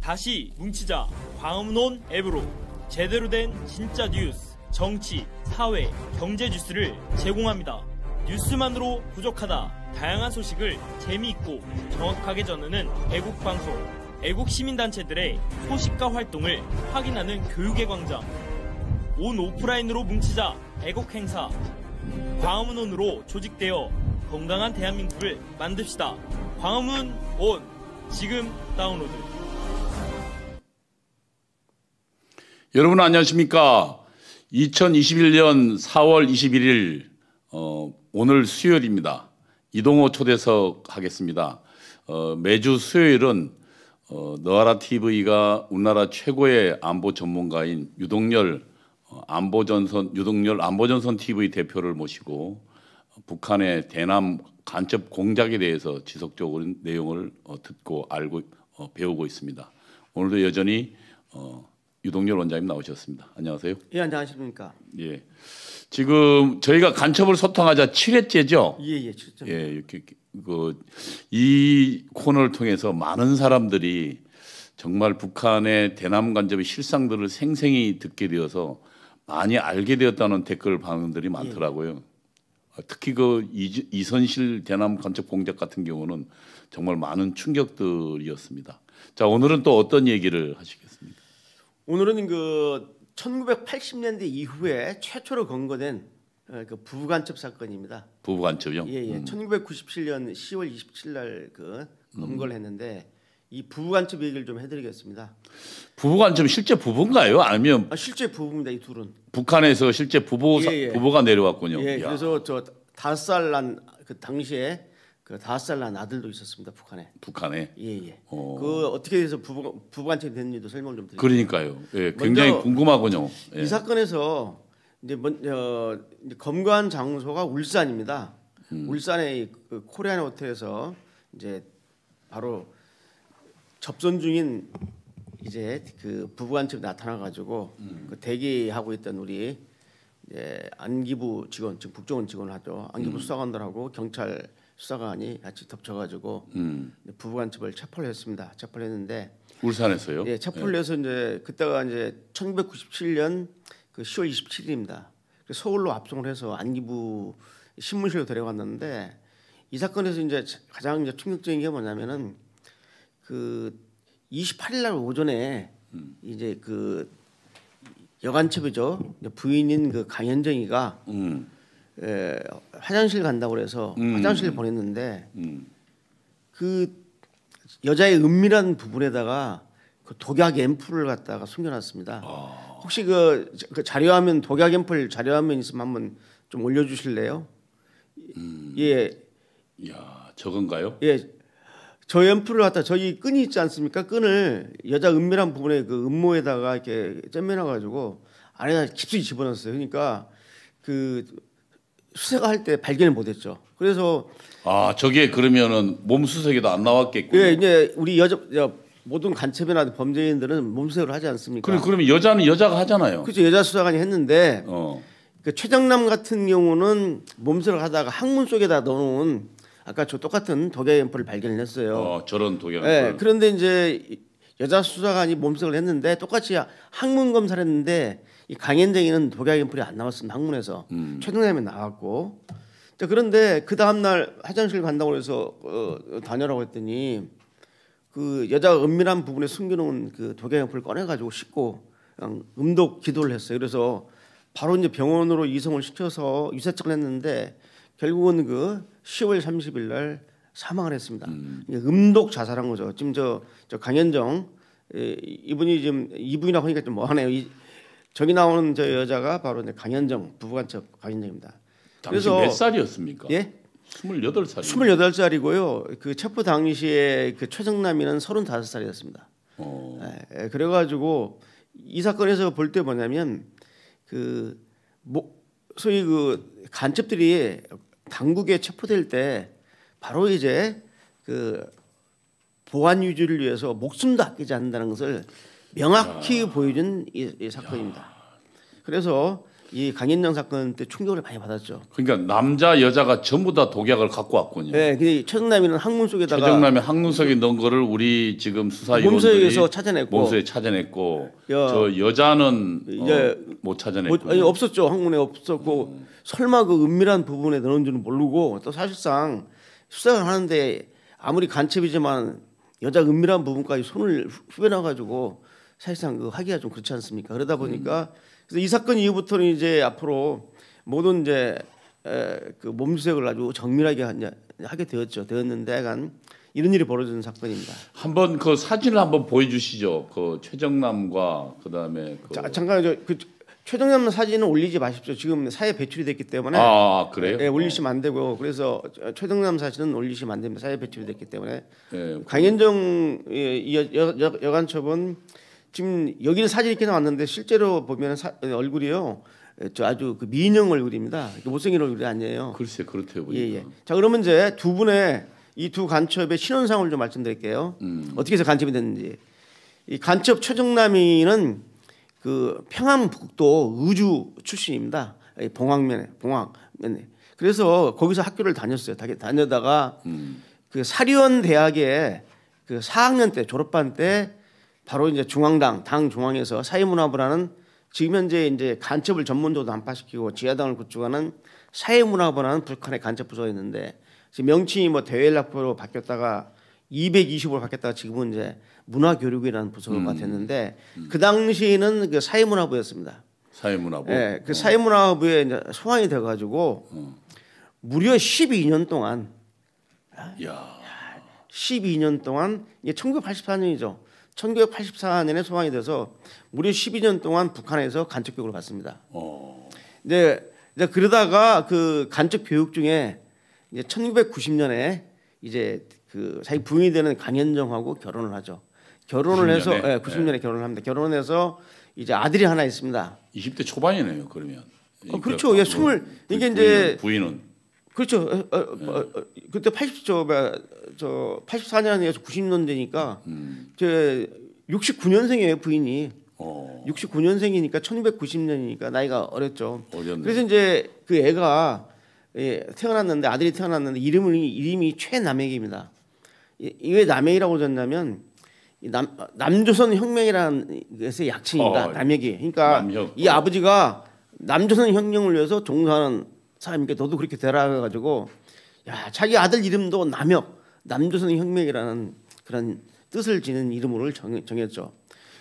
다시 뭉치자 광화문 앱으로 제대로 된 진짜 뉴스, 정치, 사회, 경제 뉴스를 제공합니다. 뉴스만으로 부족하다. 다양한 소식을 재미있고 정확하게 전하는 애국방송, 애국시민단체들의 소식과 활동을 확인하는 교육의 광장. 온 오프라인으로 뭉치자 애국행사. 광화문온으로 조직되어 건강한 대한민국을 만듭시다. 광화문 온, 지금 다운로드. 여러분 안녕하십니까? 2021년 4월 21일 오늘 수요일입니다. 이동호 초대석 하겠습니다. 매주 수요일은 너아라 TV가 우리나라 최고의 안보 전문가인 유동열 안보전선 TV 대표를 모시고 북한의 대남 간첩 공작에 대해서 지속적으로 내용을 듣고 알고 배우고 있습니다. 오늘도 여전히 유동열 원장님 나오셨습니다. 안녕하세요. 예, 안녕하십니까. 예, 지금 저희가 간첩을 소통하자 7회째죠. 예, 7회. 예, 이렇게 이 코너를 통해서 많은 사람들이 정말 북한의 대남 간접의 실상들을 생생히 듣게 되어서 많이 알게 되었다는 댓글 반응들이 많더라고요. 특히 이선실 대남 간첩 공작 같은 경우는 정말 많은 충격들이었습니다. 자, 오늘은 또 어떤 얘기를 하시겠습니까? 오늘은 1980년대 이후에 최초로 검거된 부부 간첩 사건입니다. 부부 간첩이요? 예. 1997년 10월 27일 날 검거를 했는데 이 부부 간첩 얘기를 좀 해드리겠습니다. 부부 간첩이 실제 부부인가요? 아니면 실제 부부입니다. 이 둘은 북한에서 실제 부부가 내려왔군요. 예, 그래서 저 5살 난 그 당시에 5살 난 아들도 있었습니다. 북한에. 예. 어떻게 해서 부부 간첩이 됐는지도 설명을 좀 드릴게요. 그러니까요. 예, 굉장히 궁금하군요. 예. 이 사건에서 이제 검거한 장소가 울산입니다. 울산의 코리안 호텔에서 이제 바로 접선 중인 이제 부부 간첩이 나타나가지고 대기하고 있던 우리 이제 안기부 직원, 즉 국정원 직원을 하죠. 안기부 수사관들하고 경찰 수사관이 같이 덮쳐가지고 부부 간첩을 체포를 했습니다. 체포를 했는데 울산에서요? 예, 체포를 해서 이제 그때가 이제 1997년 10월 27일입니다. 서울로 압송을 해서 안기부 신문실로 데려갔는데 이 사건에서 이제 가장 이제 충격적인 게 뭐냐면은 28일 날 오전에 이제 여간첩이죠. 부인인 강현정이가 화장실 간다고 그래서 화장실 보냈는데 여자의 은밀한 부분에다가 독약 앰플을 갖다가 숨겨놨습니다. 혹시 그 자료화면 독약 앰플 자료화면 있으면 한번 좀 올려주실래요? 예. 야, 저건가요? 예. 저 앰플을 갖다 저기 끈이 있지 않습니까? 끈을 여자 은밀한 부분에 음모에다가 이렇게 잼매놔가지고 안에다 깊숙이 집어넣었어요. 그러니까 수색을 할 때 발견을 못했죠. 그래서 저게 그러면은 몸수색에도 안 나왔겠군요. 예, 이제 우리 모든 간첩이나 범죄인들은 몸수색을 하지 않습니까? 그러면 여자는 여자가 하잖아요. 그렇죠. 여자 수사관이 했는데 최정남 같은 경우는 몸수색을 하다가 항문 속에다 넣어놓은 아까 저 똑같은 독약 앰플을 발견을 했어요. 저런 독약 앰플. 네, 그런데 이제 여자 수사관이 몸수색을 했는데 똑같이 항문 검사를 했는데 이 강현정이는 독약 앰플이 안 나왔습니다. 항문에서 최정남이 나왔고. 자, 그런데 그 다음 날 화장실 간다고 해서 다녀라고 했더니 여자 은밀한 부분에 숨겨놓은 독약 앰플을 꺼내가지고 씻고 그냥 음독 기도를 했어요. 그래서 바로 이제 병원으로 이송을 시켜서 유사증을 했는데 결국은 10월 30일 날 사망을 했습니다. 음독 자살한 거죠. 지금 저 강현정 이분이 지금 이분이라고 하니까 좀 뭐하네요. 저기 나오는 저 여자가 바로 이제 강현정 부부간첩 강현정입니다. 당시 몇 살이었습니까? 예? 28살. 28살이고요. 체포 당시에 최정남이는 35살이었습니다. 예, 그래가지고 이 사건에서 볼 때 뭐냐면 소위 간첩들이 당국에 체포될 때 바로 이제 보안 유지를 위해서 목숨도 아끼지 않는다는 것을 명확히 보여준 이 사건입니다. 그래서 이 강현정 사건 때 충격을 많이 받았죠. 그러니까 남자 여자가 전부 다 독약을 갖고 왔군요. 네, 근데 최정남이는 항문 속에다가 최정남이 항문 속에 넣은 거를 우리 지금 수사위원들이 몸속에서 찾아냈고 몸속에 찾아냈고 저 여자는 이제 못 찾아냈고 아니, 없었죠. 항문에 없었고 설마 그 은밀한 부분에 넣은 줄은 모르고 또 사실상 수사를 하는데 아무리 간첩이지만 여자 은밀한 부분까지 손을 후벼나 가지고 사실상 그 하기가 좀 그렇지 않습니까? 그러다 보니까 그래서 이 사건 이후부터는 이제 앞으로 모든 이제 그 몸수색을 아주 정밀하게 하게 되었는데 약간 이런 일이 벌어지는 사건입니다. 한번 그 사진을 한번 보여주시죠. 그 최정남과 그다음에 잠깐 그 최정남 사진은 올리지 마십시오. 지금 사회 배출이 됐기 때문에 그래요? 네, 올리시면 안 되고 그래서 최정남 사진은 올리시면 안 됩니다. 사회 배출이 됐기 때문에 네. 강현정 여간첩은 지금 여기는 사진 이렇게 나왔는데 실제로 보면 얼굴이요. 아주 그 미인형 얼굴입니다. 못생긴 얼굴이 아니에요. 글쎄 그렇대요 보니까. 예. 자 그러면 이제 두 분의 이 두 간첩의 신원상을 좀 말씀드릴게요. 어떻게 해서 간첩이 됐는지. 이 간첩 최정남이는 그 평안북도 의주 출신입니다. 봉황면에. 그래서 거기서 학교를 다녔어요. 다녀다가 그 사리원 대학에 그 4학년 때 졸업반 때 바로 이제 당 중앙에서 사회문화부라는 지금 현재 이제 간첩을 전문적으로 난파시키고 지하당을 구축하는 사회문화부라는 북한의 간첩 부서가 있는데 지금 명칭이 뭐 대외연락부로 바뀌었다가 220으로 바뀌었다가 지금은 이제 문화교육이라는 부서가 됐는데 그 당시에는 그 사회문화부였습니다. 사회문화부. 네, 그 사회문화부에 이제 소환이 돼가지고 무려 12년 동안. 야. 12년 동안 이게 1984년이죠. 1984년에 소환이 돼서 무려 12년 동안 북한에서 간첩 교육을 받습니다. 이제 그러다가 그 간첩 교육 중에 이제 1990년에 이제 그 자기 부인이 되는 강현정하고 결혼을 하죠. 결혼을 90년에? 해서 90년에 결혼을 합니다. 결혼해서 이제 아들이 하나 있습니다. 20대 초반이네요. 그러면. 그렇죠. 예, 이게 이제 부인은 그렇죠. 그때 84년에서 90년대니까 제 69년생이에요 부인이. 69년생이니까 1990년이니까 나이가 어렸죠. 어렸네. 그래서 이제 그 애가 태어났는데 아들이 태어났는데 이름이 최남혁입니다. 왜 남혁이라고 졌냐면 남조선 혁명이라는 것의 약칭입니다. 남혁이. 그러니까 남혁. 이 아버지가 남조선 혁명을 위해서 종사하는 사람이니까 너도 그렇게 되라 해가지고 야 자기 아들 이름도 남혁 남조선 혁명이라는 그런 뜻을 지닌 이름으로 정했죠.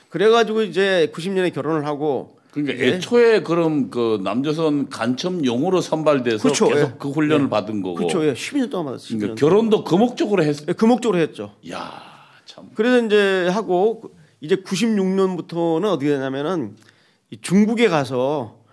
그래가지고 이제 90년에 결혼을 하고 그러니까 애초에 그럼 그 남조선 간첩용으로 선발돼서 그렇죠. 계속 그 훈련을 받은 거고. 그렇죠. 12년 동안 받았어요. 그러니까 결혼도 그 목적으로 했어요. 그 목적으로 했죠. 야 참. 그래서 이제 하고 이제 96년부터는 어떻게 되냐면은 중국에 가서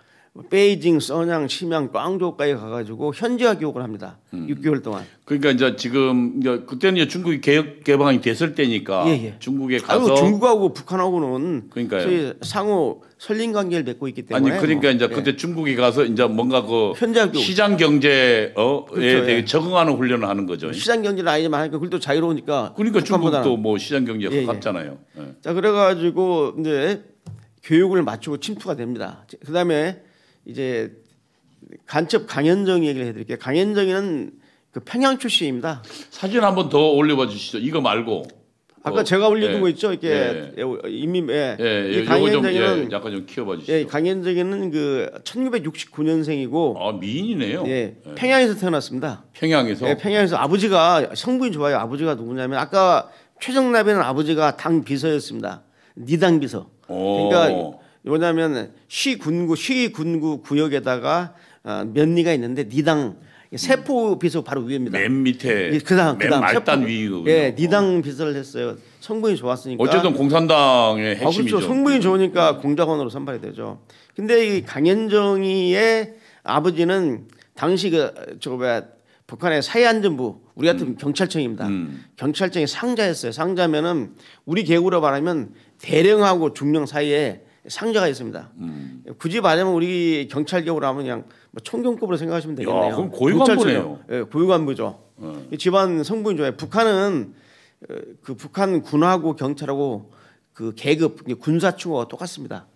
베이징, 써냥, 심양, 광저우까지 가가지고 현지화 교육을 합니다. 6개월 동안. 그러니까 이제 지금 그때는 이제 중국이 개혁 개방이 됐을 때니까 중국에 가서 중국하고 북한하고는 그러니까요. 상호 설린 관계를 맺고 있기 때문에 아니 그러니까 이제 그때 중국에 가서 이제 뭔가 그 현지화 교육. 시장 경제에 그렇죠, 되게 적응하는 훈련을 하는 거죠. 시장 경제는 아니지만 그래도 자유로우니까. 그러니까 중국도 뭐 시장 경제에 가깝잖아요. 자 그래가지고 이제 교육을 마치고 침투가 됩니다. 그다음에 이제 간첩 강현정 얘기를 해드릴게요. 강현정이는 그 평양 출신입니다. 사진 한번 더 올려봐 주시죠. 이거 말고 아까 제가 올려둔 거 있죠. 이렇게 이미 이 강현정이는 약간 좀 키워봐 주시죠. 강현정이는 그 1969년생이고 미인이네요. 평양에서 태어났습니다. 평양에서. 평양에서 아버지가 성분이 좋아요. 아버지가 누구냐면 아까 최정남이는 아버지가 당 비서였습니다. 니당 비서. 그러니까 뭐냐면 시군구 구역에다가 면리가 있는데 니당 세포 비서 바로 위입니다. 맨 밑에 그다음 말단 위고. 니당 비서를 했어요. 성분이 좋았으니까. 어쨌든 공산당의 핵심이죠. 그렇죠. 성분이 좋으니까 공작원으로 선발이 되죠. 근데 이 강현정이의 아버지는 당시 북한의 사회안전부 우리 같은 경찰청입니다. 경찰청이 상자였어요. 상자면은 우리 계급으로 말하면 대령하고 중령 사이에 상자가 있습니다. 굳이 말하면 우리 경찰격으로 하면 그냥 뭐 총경급으로 생각하시면 되겠네요. 그럼 고위관부네요. 고위관부죠. 집안 성분이 좋아요. 북한은 그 북한 군하고 경찰하고 그 계급 군사충하고 똑같습니다.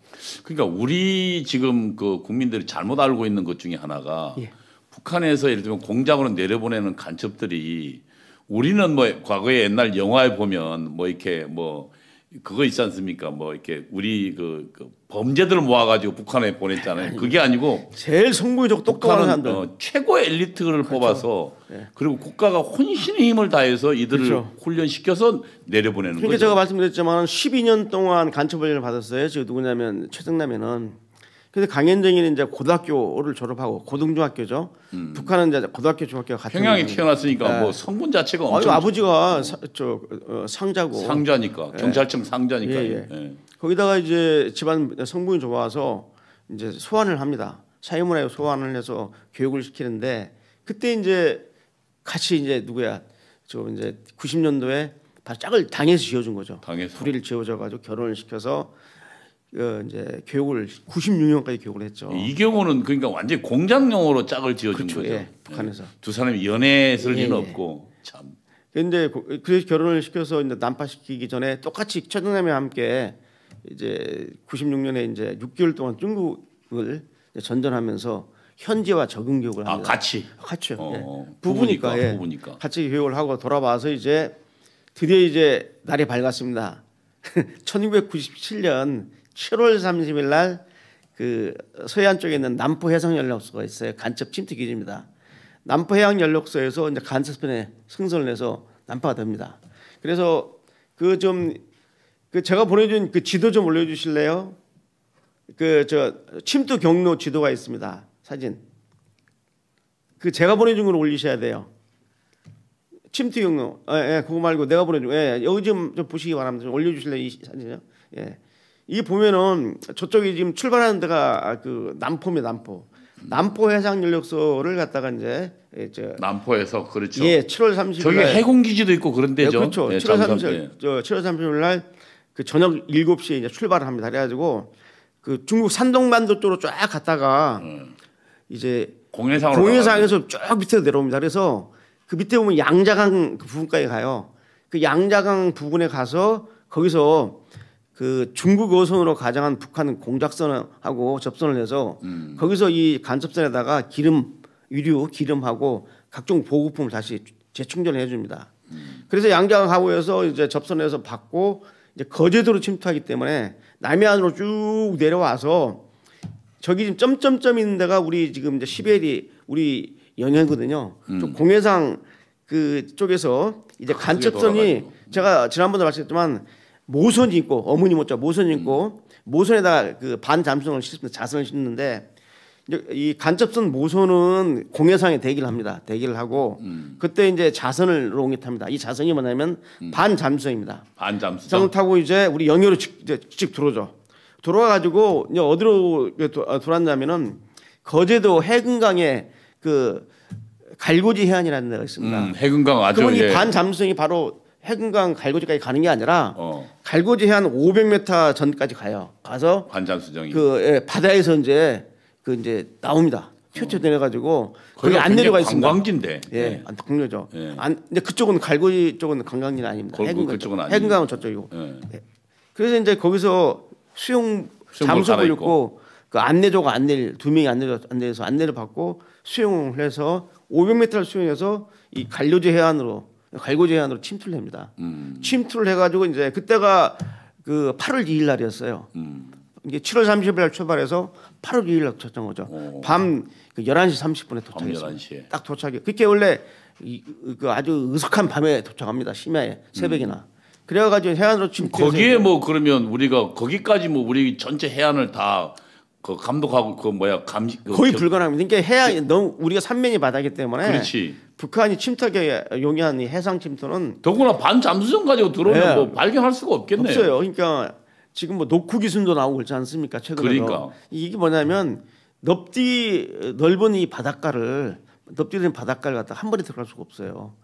그러니까 우리 지금 그 국민들이 잘못 알고 있는 것 중에 하나가 예. 북한에서 예를 들면 공장으로 내려보내는 간첩들이 우리는 뭐 과거에 옛날 영화에 보면 뭐 이렇게 뭐 그거 있지 않습니까? 뭐 이렇게 우리 그 범죄들을 모아가지고 북한에 보냈잖아요. 그게 아니고 제일 성공적으고 똑똑한 북한은 사람들. 최고의 엘리트를 뽑아서 그리고 국가가 혼신의 힘을 다해서 이들을 그렇죠. 훈련시켜서 내려보내는 그러니까 거죠. 제가 말씀드렸지만 12년 동안 간첩 훈련을 받았어요. 저 누구냐면 최승남이는. 근데 강현정이는 이제 고등학교를 졸업하고 고등중학교죠. 북한은 이제 고등학교 중학교 같은. 평양에 태어났으니까 네. 뭐 성분 자체가 아니, 엄청 아버지가 상자고. 상자니까 경찰청 상자니까. 예, 예. 거기다가 이제 집안 성분이 좋아서 이제 소환을 합니다. 사회문화에 소환을 해서 교육을 시키는데 그때 이제 같이 이제 누구야 저 이제 90년도에 바로 짝을 당해서 지어준 거죠. 당해서. 불의를 지어줘 가지고 결혼을 시켜서 이제 교육을 96년까지 교육을 했죠. 이 경우는 그러니까 완전히 공장용으로 짝을 지어준 그렇죠. 거죠. 예, 북한에서. 두 사람이 연애했을 예, 리는 예. 없고 참. 근데 그래서 결혼을 시켜서 이제 난파시키기 전에 똑같이 최동남이와 함께 이제 96년에 이제 6개월 동안 중국을 이제 전전하면서 현지와 적응 교육을 아 합니다. 같이요. 예. 부부니까, 부부니까. 같이 교육을 하고 돌아와서 이제 드디어 이제 날이 밝았습니다. 1997년 7월 30일 날 그 서해안 쪽에 있는 남포 해상 연락소가 있어요. 간첩 침투 기지입니다. 남포 해양 연락소에서 이제 간첩선에 승선을 해서 난파가 됩니다. 그래서 그 제가 보내준 그 지도 좀 올려주실래요? 그 침투 경로 지도가 있습니다. 사진. 그 제가 보내준 걸 올리셔야 돼요. 침투 경로. 예, 그거 말고 내가 보내준. 예, 여기 좀 보시기 바랍니다. 좀 올려주실래요? 이 사진이요. 예. 이 보면은 저쪽이 지금 출발하는 데가 그 남포입니다. 남포 해상 연락소를 갖다가 이제 남포에서 그렇죠. 예, 7월 30일 저기 해군 기지도 있고 그런 데죠. 네, 그렇죠. 예, 7월 잠산, 30일 7월 30일 날 그 저녁 7시에 이제 출발을 합니다. 그래 가지고 그 중국 산동반도 쪽으로 쫙 갔다가 이제 공해상에서 쭉 밑으로 내려옵니다. 그래서 그 밑에 보면 양자강 그 부분까지 가요. 그 양자강 부근에 가서 거기서 그 중국 어선으로 가장한 북한 공작선하고 접선을 해서 거기서 이 간첩선에다가 유류 기름하고 각종 보급품을 다시 재충전해 줍니다. 그래서 양자강 하구에서 이제 접선해서 받고 이제 거제도로 침투하기 때문에 남해안으로 쭉 내려와서 저기 지금 점점점 있는 데가 우리 지금 이제 시베리 우리 영해거든요. 좀 공해상 그 쪽에서 이제 간첩선이 제가 지난번에 말씀했지만 모선이 있고 어머니 모자 모선이 있고 모선에다가 그 반잠수정을 싣습니다. 자선을 싣는데 이 간첩선 모선은 공해상에 대기를 합니다. 대기를 하고 그때 이제 자선을 롱깃합니다. 이 자선이 뭐냐면 반잠수정입니다. 반잠수정 타고 이제 우리 영해로 직접 들어오죠. 들어와가지고 이제 어디로 들어왔냐면은 거제도 해금강에 그 갈고지 해안이라는 데가 있습니다. 해금강 아주 그러면 이 반잠수정이 바로 해금강 갈고지까지 가는 게 아니라 갈고지 해안 500m 전까지 가요. 가서 반잠수정이 그 바다에서 이제 나옵니다. 튀어 내려가지고 거기 안 내려가 있습니다. 관광지인데. 예, 강료죠. 예. 근데 그쪽은 갈고지 쪽은 관광지는 아닙니다. 그쪽은 아니고. 해금강은 저쪽이고. 예. 예. 그래서 이제 거기서 잠수를 입고 그 안내조가 두 명이 안내해서 안내를 받고 수영을 해서 500m를 수영해서 이 갈고지 해안으로 침투를 합니다. 침투를 해가지고 이제 그때가 그 8월 2일 날이었어요. 이게 7월 30일 날 출발해서 8월 2일 날 도착한 거죠. 밤 11시 30분에 도착했어요. 딱 도착이. 그게 원래 그 아주 으슥한 밤에 도착합니다. 심야에 새벽이나. 그래가지고 해안으로 침투해서 거기에 뭐 그러면 우리가 거기까지 뭐 우리 전체 해안을 다 그 감독하고 거의 불가능합니다. 그러니까 해안 너무 우리가 삼면이 바다기 때문에 그렇지. 북한이 침투하기 용이한 이 해상 침투는 더구나 반잠수정 가지고 들어오면 뭐 발견할 수가 없겠네요. 없어요. 그러니까 지금 뭐 녹후 기순도 나오고 그렇지 않습니까? 최근에 그러니까 이게 뭐냐면 넓은 이 바닷가를 넙디된 바닷가를 갖다 한 번에 들어갈 수가 없어요.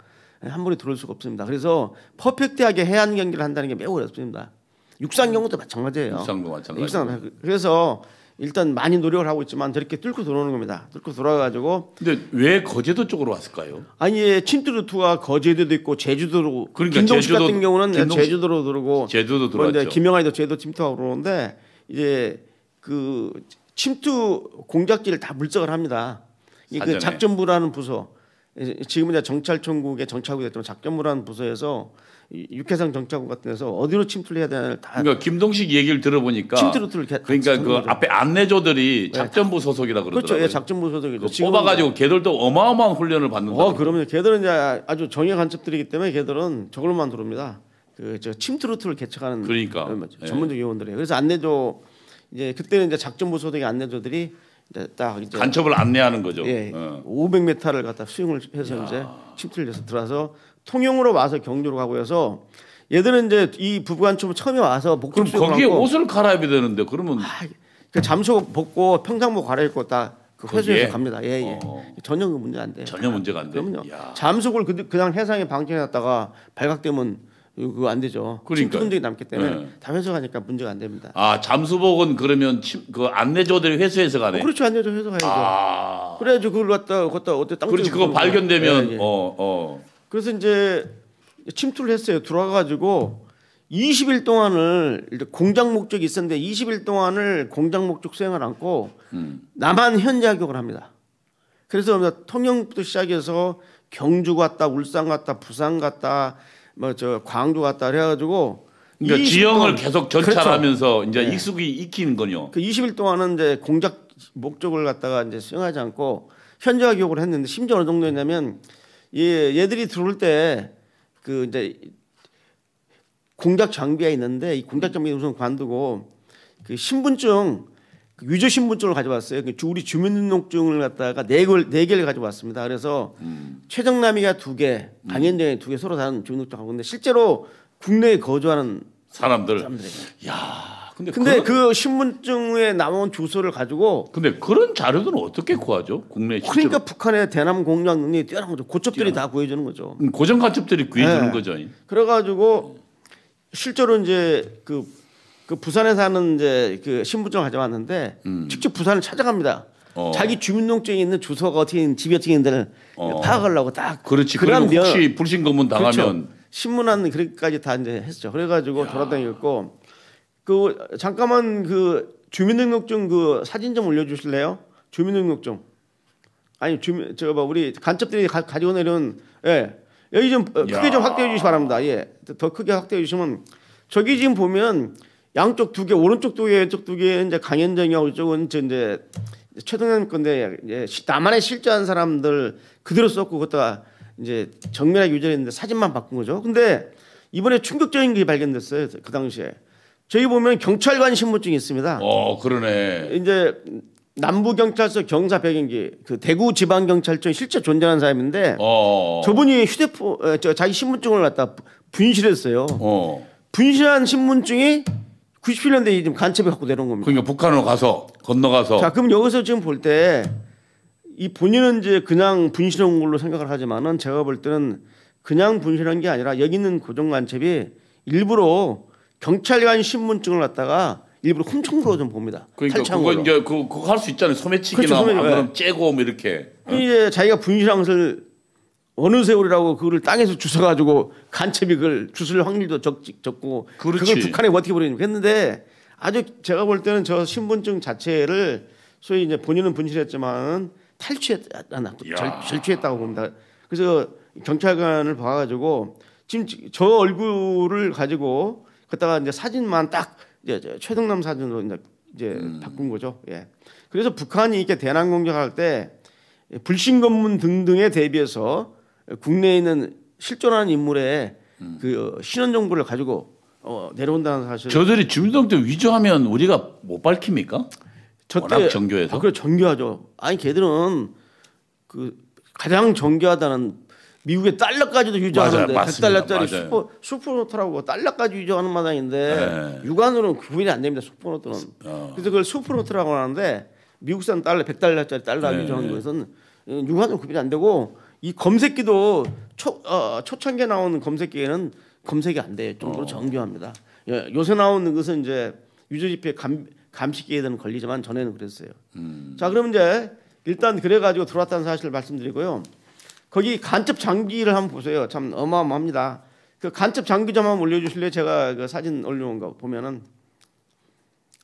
한 번에 들어올 수가 없습니다. 그래서 퍼펙트하게 해안 경기를 한다는 게 매우 어렵습니다. 육상 경우도 마찬가지예요. 육상도 마찬가지. 그래서 일단 많이 노력을 하고 있지만 저렇게 뚫고 들어오는 겁니다. 뚫고 들어와가지고. 근데 왜 거제도 쪽으로 왔을까요? 아니 침투 루트가 거제도도 있고 제주도로. 그러니까 김동식 제주도, 같은 경우는 제주도로 들어오고. 제주도 들어왔죠. 김영환이도 제주도 침투하고 그러는데 이제 그 침투 공작지를 다 물색을 합니다. 그 사전에. 작전부라는 부서, 지금은 이제 정찰총국의 정찰국이 됐지만 작전부라는 부서에서 육해상 정찰국 같은 데서 어디로 침투를 해야 되나 다. 그러니까 김동식 얘기를 들어보니까 침투 루트를 그러니까 그 거죠. 앞에 안내조들이 작전부 소속이라 그러더라고요. 그렇죠. 예, 작전부 소속이죠. 그 뽑아가지고 걔들도 어마어마한 훈련을 받는다. 그러면 걔들은 이제 아주 정예 간첩들이기 때문에 걔들은 저걸로만 들어옵니다. 그 저 침투 루트를 개척하는 그러니까. 전문적 요원들이에요. 그래서 안내조 이제 그때는 이제 작전부 소속의 안내조들이 이제 딱 이제 간첩을 안내하는 거죠. 예, 500m를 갖다 수용을 해서 이제 침투를 해서 들어와서 통영으로 와서 경주로 가고 해서 얘들은 이제 이 부부간첩은 처음에 와서 목적 그럼 수용을 거기에 하고 옷을 갈아입어야 되는데 그러면 그 잠수복 벗고 평상복 갈아입고 딱 그 회수해서 거기에? 갑니다. 예. 전혀 그 문제 안 돼요. 전혀 문제가 안 돼. 그럼요. 야. 잠수복을 그냥 해상에 방치해놨다가 발각되면 그거 안 되죠. 그러니까요. 침투 흔적이 남기 때문에 네. 다 회수하니까 문제가 안 됩니다. 아 잠수복은 그러면 그 안내조들이 회수해서 가네. 그렇죠. 안 되죠. 회수가야죠. 아 그래야지 그걸 갖다 어때 땅 그렇지 그거 찍고 발견되면 예, 예. 그래서 이제 침투를 했어요. 들어와가지고 20일 동안을 공작 목적이 있었는데 20일 동안을 공작 목적 수행을 않고 남한 현지 하격을 합니다. 그래서 통영부터 시작해서 경주 갔다, 울산 갔다, 부산 갔다, 뭐 저 광주 갔다 그래가지고 그러니까 20일 지형을 동안 계속 전찰하면서 그렇죠. 이제 네. 익숙이 익히는 거요. 그 20일 동안은 이제 공작 목적을 갖다가 이제 수행하지 않고 현지 하격을 했는데 심지어 어느 정도였냐면 얘들이 들어올 때 그 이제 공작 장비가 있는데 이 공작 장비 우선 관두고 그 신분증 그 유저 신분증을 가져왔어요. 우리 주민등록증을 갖다가 네 개를 가져왔습니다. 그래서 최정남이가 2개, 강현정이 2개 서로 다른 주민등록증 하고 있는데 실제로 국내에 거주하는 사람들이에요. 야, 근데 그 신분증에 나온 주소를 가지고 근데 그런 자료들은 어떻게 구하죠? 국내 실제로. 그러니까 북한의 대남 공작 능력이 뛰어난 거죠. 고첩들이 다 구해주는 거죠. 고정 간첩들이 구해주는 네. 거죠. 그래가지고 실제로 이제 그 부산에 사는 이제 그 신분증을 가져왔는데 직접 부산을 찾아갑니다. 자기 주민등록증에 있는 주소가 어떻게 있는 집이 어떻게 있는지를 파악하려고 딱. 그렇지. 그리고 혹시 불신검문 당하면 그렇죠. 신문한 그렇게까지 다 이제 했죠. 그래가지고 돌아다녔고 그 잠깐만 그 주민등록증 그 사진 좀 올려주실래요? 주민등록증. 아니 우리 간첩들이 가지고 내려온 여기 좀 크게 좀 확대해 주시기 바랍니다. 더 크게 확대해 주시면 저기 지금 보면 양쪽 2개, 오른쪽 2개, 왼쪽 2개 이제 강현정이하고 이쪽은 이제 최동현 건데 남한에 실제한 사람들 그대로 썼고 그것도 이제 정밀하게 유전했는데 사진만 바꾼 거죠. 근데 이번에 충격적인 게 발견됐어요. 그 당시에 저기 보면 경찰관 신분증이 있습니다. 그러네. 이제 남부경찰서 경사 배경기 그 대구지방경찰청에 실제 존재하는 사람인데 저분이 휴대폰 자기 신분증을 갖다 분실했어요. 분실한 신분증이 97년도에 지금 간첩이 갖고 내려온 겁니다. 그러니까 북한으로 가서 건너가서. 자, 그럼 여기서 지금 볼 때 이 본인은 이제 그냥 분실한 걸로 생각을 하지만은 제가 볼 때는 그냥 분실한 게 아니라 여기 있는 고정 간첩이 일부러 경찰관 신분증을 갖다가 일부러 훔쳐으로 좀 봅니다. 그러니까 그거 이제 그거 할 수 있잖아요. 소매치기나 그렇죠, 그럼 째고 뭐 이렇게. 이제 자기가 분실한 것을 어느 세월이라고 그거를 땅에서 주워가지고 간첩이 그걸 주술 확률도 적고 그렇지. 그걸 북한에 어떻게 버리는 했는데 아주 제가 볼 때는 저 신분증 자체를 소위 이제 본인은 분실했지만 절취했다고 봅니다. 그래서 경찰관을 봐가지고 지금 저 얼굴을 가지고 그다가 이제 사진만 딱 이제 최동남 사진으로 이제 바꾼 거죠. 그래서 북한이 이렇게 대남 공격할 때 불신검문 등등에 대비해서 국내에 있는 실존하는 인물의 그 신원 정보를 가지고 내려온다는 사실. 저들이 주민등록증 위조하면 우리가 못 밝힙니까? 워낙 정교해서. 그래 정교하죠. 아니 걔들은 그 가장 정교하다는 미국의 달러까지도 유저하는데 100달러짜리 슈퍼노트라고 달러까지 유저하는 마당인데 육안으로는 구분이 안 됩니다. 슈퍼노트는. 그래서 그걸 슈퍼노트라고 하는데 미국산 달러 100달러짜리 달러 유저하는 것은 육안으로 구분이 안 되고 이 검색기도 초창기에 나오는 검색기에는 검색이 안 돼요. 좀 정교합니다. 요새 나오는 것은 이제 유저지폐 감식기에는 걸리지만 전에는 그랬어요. 자, 그럼 이제 일단 그래가지고 들어왔다는 사실을 말씀드리고요. 거기 간첩 장비를 한번 보세요. 참 어마어마합니다. 그 간첩 장비 좀 한번 올려주실래요? 제가 그 사진 올려놓은 거 보면은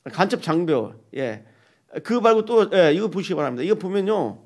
간첩 장교. 예. 그 말고 또 예, 이거 보시기 바랍니다. 이거 보면요.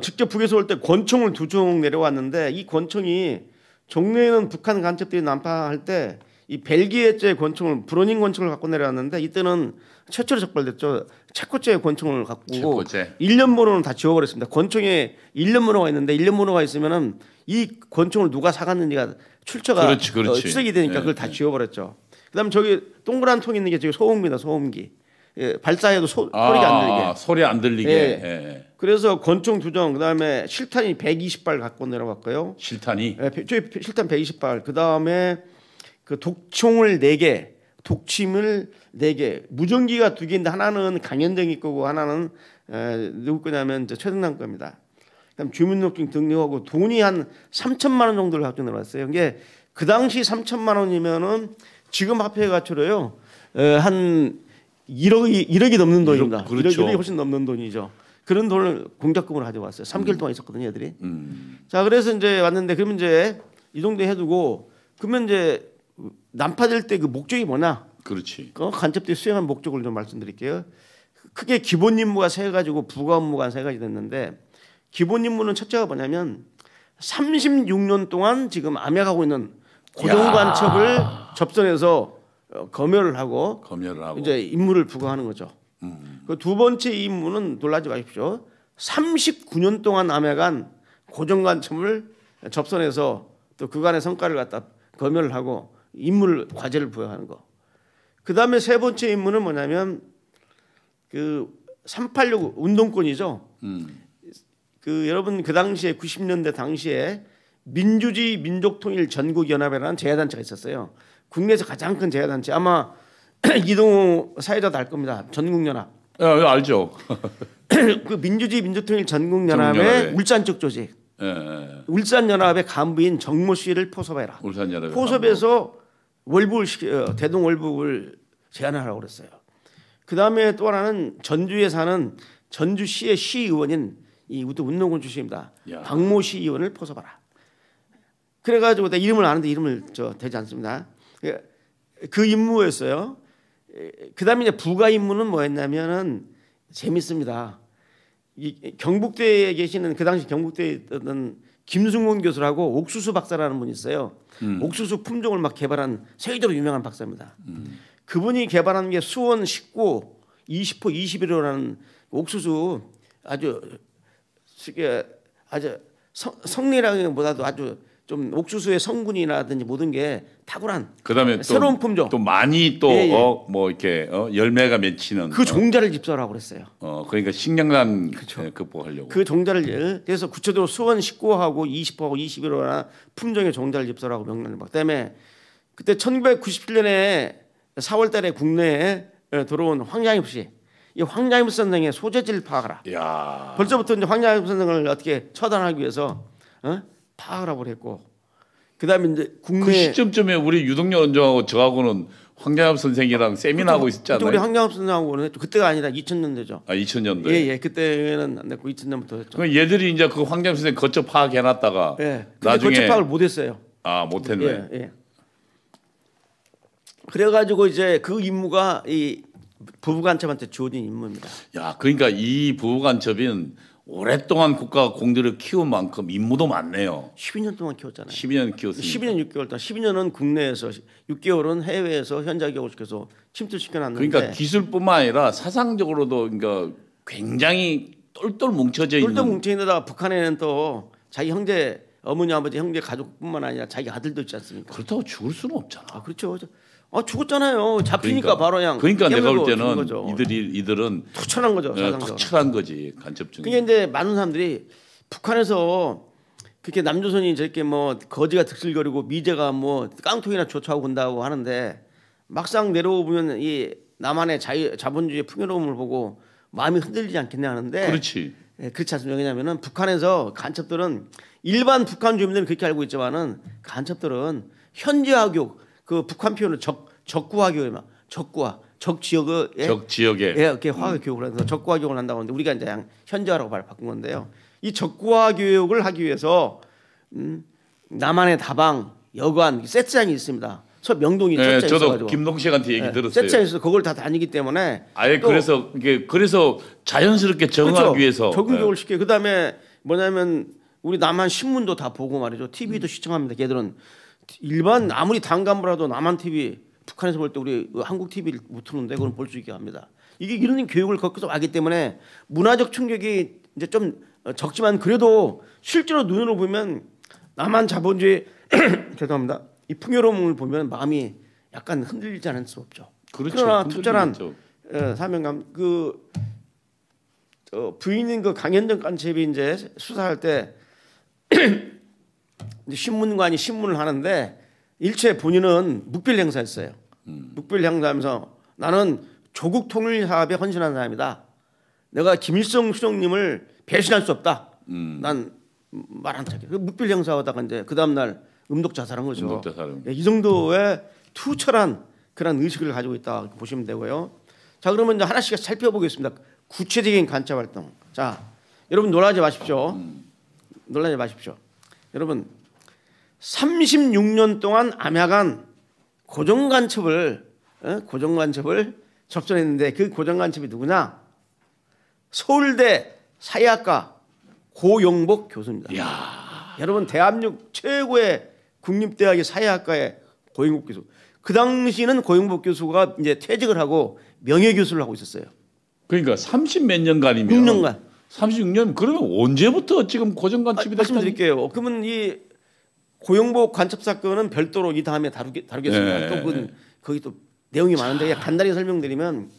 직접 북에서 올 때 권총을 2총 내려왔는데 이 권총이 종래에는 북한 간첩들이 난파할 때 이 벨기에제 권총을 브로닝 권총을 갖고 내려왔는데 이때는 최초로 적발됐죠. 체코제 권총을 갖고 체코제. 1년 번호는 다 지워버렸습니다. 권총에 1년 번호가 있는데 1년 번호가 있으면은 이 권총을 누가 사갔는지가 출처가 추적이 되니까 그걸 다 지워버렸죠. 그다음 저기 동그란 통 있는 게 지금 소음기입니다. 소음기. 예, 발사해도 소리가 안 들리게. 소리 안 들리게. 예. 예. 그래서 권총 2정, 그다음에 실탄이 120발 갖고 내려갔고요. 실탄이? 예, 저희 실탄 120발. 그다음에 그 독총을 4개, 독침을 4개, 무전기가 2개인데 하나는 강현정이 거고 하나는 누구 거냐면 이제 최승남 겁니다. 그다음 주민등록증 등록하고 돈이 한 3천만 원 정도를 갖고 내려왔어요. 이게 그 당시 3천만 원이면은 지금 화폐 가치로요 한 1억이 넘는 돈입니다. 그렇죠. 1억이 훨씬 넘는 돈이죠. 그런 돈을 공작금으로 가져왔어요. 3개월 동안 있었거든요, 애들이. 자, 그래서 이제 왔는데 그러면 이제 이 정도 해두고 그러면 이제 난파될 때 그 목적이 뭐냐? 그렇지. 간첩들이 수행한 목적을 좀 말씀드릴게요. 크게 기본 임무가 3가지고 부가 업무가 3가지 됐는데 기본 임무는 첫째가 뭐냐면 36년 동안 지금 암약하고 있는 고정 간첩을 접선해서 검열을 하고 이제 임무를 부과하는 거죠. 그 두 번째 임무는 놀라지 마십시오. 39년 동안 암약한 고정 간첩을 접선해서 또 그간의 성과를 갖다 검열을 하고 임무를 과제를 부여하는 거. 그 다음에 세 번째 임무는 뭐냐면 그 386 운동권이죠. 그 여러분 그 당시에 90년대 당시에 민주주의 민족통일전국연합회라는 재야단체가 있었어요. 국내에서 가장 큰 재야단체. 아마 이동호 사회자도 알 겁니다. 전국연합. 알죠. 그 민주주의 민족통일전국연합의 울산 쪽 조직. 울산연합의 간부인 정모 씨를 포섭해라. 포섭해서 대동 월북을 제안하라고 그랬어요. 그 다음에 또 하나는 전주에 사는 전주시의 시의원인 이 운동권 출신입니다. 박모 시의원을 포섭하라. 그래가지고 내 이름을 아는데 이름을 대지 않습니다. 그 임무였어요. 그 다음에 이제 부가 임무는 뭐였냐면은 재밌습니다. 이 경북대에 계시는 그 당시 경북대에 있던 김승원 교수라고 옥수수 박사라는 분이 있어요. 옥수수 품종을 막 개발한 세계적으로 유명한 박사입니다. 그분이 개발한 게 수원 19, 20호, 21호라는 옥수수 아주 성리라기보다도 아주 좀 옥수수의 성분이라든지 모든 게 탁월한 그다음에 새로운 품종 또 많이 또 뭐 이렇게 열매가 맺히는 그 종자를 집사라고 그랬어요. 그러니까 식량난 극복하려고 그 종자를 그래서 구체적으로 수원 19호하고 20호하고 21호나 품종의 종자를 집사라고 명령을 받기 때문에 그때 1997년에 4월달에 국내에 들어온 황장엽 씨, 이 황장엽 선생의 소재지를 파악하라. 야. 벌써부터 이제 황장엽 선생을 어떻게 처단하기 위해서 파악을 하고 그랬고, 그다음에 이제 국내 그 시점쯤에 우리 유동열 원장하고 저하고는 황장엽 선생이랑 세미나하고 있었잖아요. 우리 황장엽 선생하고는 했죠. 그때가 아니라 2000년대죠. 2000년대. 예, 그때는 안 됐고 2000년부터 했죠. 그럼 얘들이 이제 그 황장엽 선생 거쳐 파악해놨다가 나중에 거쳐 파악을 못했어요. 못했네. 예. 그래가지고 이제 그 임무가 이 부부간첩한테 주어진 임무입니다. 야, 그러니까 이 부부간첩은 오랫동안 국가가 공들여 키운 만큼 임무도 많네요. 12년 동안 키웠잖아요. 12년 키웠으니까. 12년 6개월 동안 12년은 국내에서 6개월은 해외에서 현장 교육시켜서 침투시켜놨는데 그러니까 기술뿐만 아니라 사상적으로도 그러니까 굉장히 똘똘 뭉쳐져 있는. 똘똘 뭉쳐있는데다가 북한에는 또 자기 형제 어머니 아버지 형제 가족뿐만 아니라 자기 아들도 있지 않습니까? 그렇다고 죽을 수는 없잖아. 그렇죠. 죽었잖아요. 잡히니까 바로 그냥. 그러니까 내가 볼 때는 이들은 투철한 거죠. 투철한 거지 간첩 중에. 그게 이제 많은 사람들이 북한에서 그렇게 남조선이 저렇게 뭐 거지가 득실거리고 미제가 뭐 깡통이나 조차하고 군다고 하는데 막상 내려오면 이 남한의 자본주의 풍요로움을 보고 마음이 흔들리지 않겠냐 하는데. 그렇지. 그렇지 않습니까? 왜냐하면은 북한에서 간첩들은 일반 북한 주민들은 그렇게 알고 있지만은 간첩들은 현지화 교육. 그 북한 표현은 적구화 교육이면 적 지역에 이렇게 화학 교육을 해서 적구화 교육을 한다고 하는데 우리가 이제 현지화라고 바꾼 건데요. 이 적구화 교육을 하기 위해서 남한의 다방, 여관, 세트장이 있습니다. 명동이 예, 셋째 저도 있어가지고 김동식한테 얘기 들었어요. 셋째에서 그걸 다 다니기 때문에 아예 또 그래서 자연스럽게 적응하기 그렇죠. 위해서 적응을 시켜. 그다음에 뭐냐면 우리 남한 신문도 다 보고 말이죠. TV도 시청합니다. 걔들은 일반 아무리 단간부라도 남한 TV 북한에서 볼 때 우리 한국 TV를 못 틀는데 그건 볼 수 있게 합니다. 이게 이런 교육을 거기서 하기 때문에 문화적 충격이 이제 좀 적지만 그래도 실제로 눈으로 보면 남한 자본주의 죄송합니다. 이 풍요로움을 보면 마음이 약간 흔들리지 않을 수 없죠. 그렇죠. 그러나 투철한 흔들리겠죠. 사명감 부인인 그 강현정 간첩이 이제 수사할 때 이제 신문관이 신문을 하는데 일체 본인은 묵별 행사했어요. 묵별 행사하면서 나는 조국 통일 사업에 헌신한 사람이다. 내가 김일성 수령님을 배신할 수 없다. 난 말한 척해. 묵별 행사하다가 이제 그 다음 날 음독 자살한 거죠. 음독 자살. 이 정도의 투철한 그런 의식을 가지고 있다 이렇게 보시면 되고요. 자 그러면 이제 하나씩 살펴보겠습니다. 구체적인 간첩 활동. 자 여러분 놀라지 마십시오. 놀라지 마십시오. 여러분 36년 동안 암약한 고정간첩을 접선했는데 그 고정간첩이 누구냐? 서울대 사회학과 고용복 교수입니다. 이야. 여러분 대한민국 최고의 국립대학의 사회학과의 고용복 교수. 그 당시는 고용복 교수가 이제 퇴직을 하고 명예교수를 하고 있었어요. 그러니까 30 몇 년간이면 6년간. 36년 그러면 언제부터 지금 고정간첩이 됐다니? 말씀드릴게요. 그러면 이 고용복 간첩 사건은 별도로 이 다음에 다루겠습니다. 네. 또 거기 또 내용이 많은데 그냥 간단히 설명드리면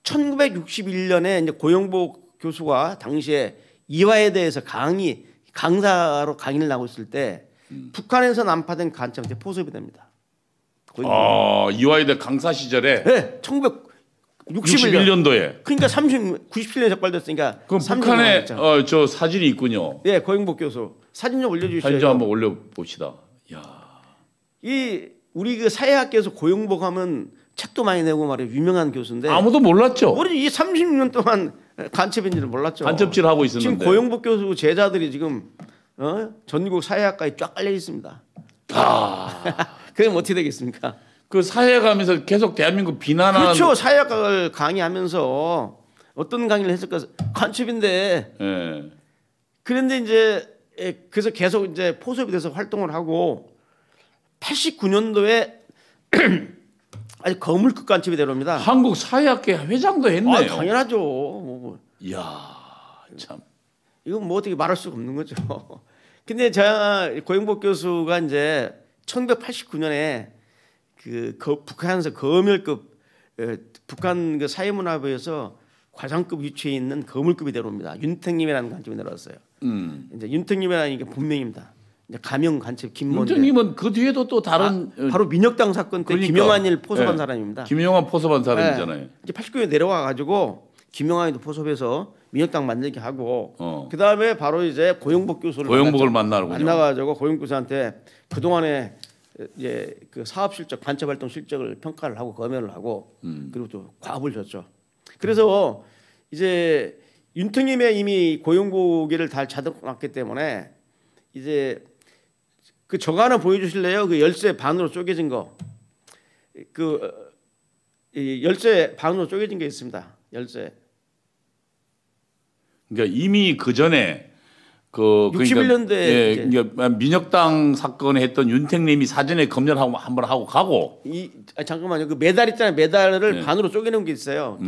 1961년에 이제 고용복 교수가 당시에 이화에 대해서 강사로 강의를 나고 있을 때 북한에서 난파된 간첩한테 포섭이 됩니다. 이화여대 강사 시절에 네, 1961년도에. 그러니까 97년에 적발됐으니까. 그럼 북한에 저 사진이 있군요. 네, 고용복 교수 사진 좀 올려주시죠. 사진 좀 한번 올려봅시다. 야, 우리 그 사회학계에서 고용복 하면 책도 많이 내고 말이에요. 유명한 교수인데 아무도 몰랐죠. 우리 이 30년 동안 간첩인지를 몰랐죠. 간첩질 하고 있었는데 지금 고용복 교수 제자들이 지금 전국 사회학과에 쫙 깔려 있습니다. 그럼 어떻게 되겠습니까? 그 사회 가면서 계속 대한민국 비난하는. 그렇죠. 사회학을 강의하면서 어떤 강의를 했을까? 간첩인데. 예. 그런데 이제 그래서 계속 이제 포섭이 돼서 활동을 하고 89년도에 아주 거물급 간첩이 되렵니다. 한국 사회학회 회장도 했네요. 당연하죠. 이야, 참. 이건 뭐 어떻게 말할 수가 없는 거죠. 근데 고용복 교수가 이제 1989년에 북한에서 거물급 북한 그 사회문화부에서 과장급 위치에 있는 거물급이 내려옵니다. 윤택님이라는 간첩이 내려왔어요. 이제 윤택님이라는 게 본명입니다. 이제 가명 간첩 김모인데. 윤택님은 그 뒤에도 또 다른 바로 민혁당 사건 때 김영환을 포섭한 사람입니다. 김영환 포섭한 사람이잖아요. 이제 89년에 내려와 가지고 김영환이도 포섭해서 민혁당 만들게 하고 그 다음에 바로 이제 고용복 교수를 만나가지고 고용복 교수한테 그 동안에 이제 그 사업 실적, 간첩 활동 실적을 평가를 하고 검열을 하고 그리고 또 과업을 줬죠. 그래서 이제 윤택님의 이미 고용복이를 다 찾아놨기 때문에 이제 그 저거 하나 보여주실래요? 그 열쇠 반으로 쪼개진 거. 이 열쇠 반으로 쪼개진 게 있습니다. 열쇠. 그러니까 이미 그 전에 61년도에 그러니까 민혁당 사건에 했던 윤택님이 사전에 검열하고 한번 하고 가고. 잠깐만요. 그 메달 있잖아요. 메달을 반으로 쪼개놓은 게 있어요.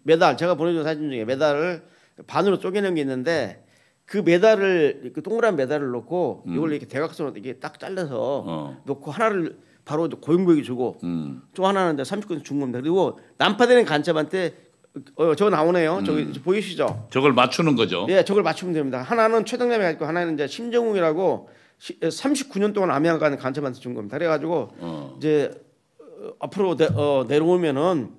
메달 제가 보내준 사진 중에 메달을 반으로 쪼개놓은 게 있는데 그 메달을 그 동그란 메달을 놓고 이걸 이렇게 대각선으로 이렇게 딱 잘라서 놓고 하나를 바로 고용복이 주고 또 하나는 39년 준 겁니다. 그리고 난파되는 간첩한테 저거 나오네요. 저기 보이시죠? 저걸 맞추는 거죠. 네, 저걸 맞추면 됩니다. 하나는 최동남이 있고 하나는 이제 심정욱이라고 39년 동안 암약한 간첩한테 준 겁니다. 그래가지고 이제 앞으로 내려오면은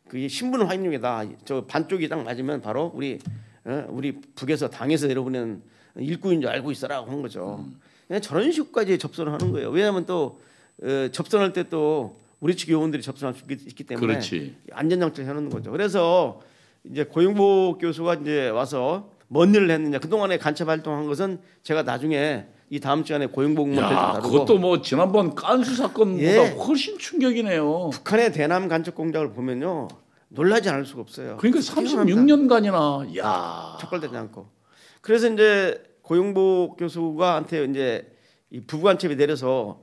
그 신분 확인용이다. 저 반쪽이 딱 맞으면 바로 우리 북에서 당에서 내려보낸 일꾼인 줄 알고 있어라고 한 거죠. 저런 식까지 접선을 하는 거예요. 왜냐하면 또 접선할 때 또 우리 측 요원들이 접선할 수 있기 때문에 그렇지. 안전장치를 해놓는 거죠. 그래서 이제 고용복 교수가 이제 와서 뭔 일을 했느냐. 그동안에 간첩 활동한 것은 제가 나중에 이 다음 시간에 고용보험만 다루고. 그것도 뭐 지난번 깐수 사건보다 예. 훨씬 충격이네요. 북한의 대남 간첩 공작을 보면요. 놀라지 않을 수가 없어요. 그러니까 36년간이나 야. 척결되지 않고. 그래서 이제 고용복 교수가한테 이제 이 부부 간첩이 내려서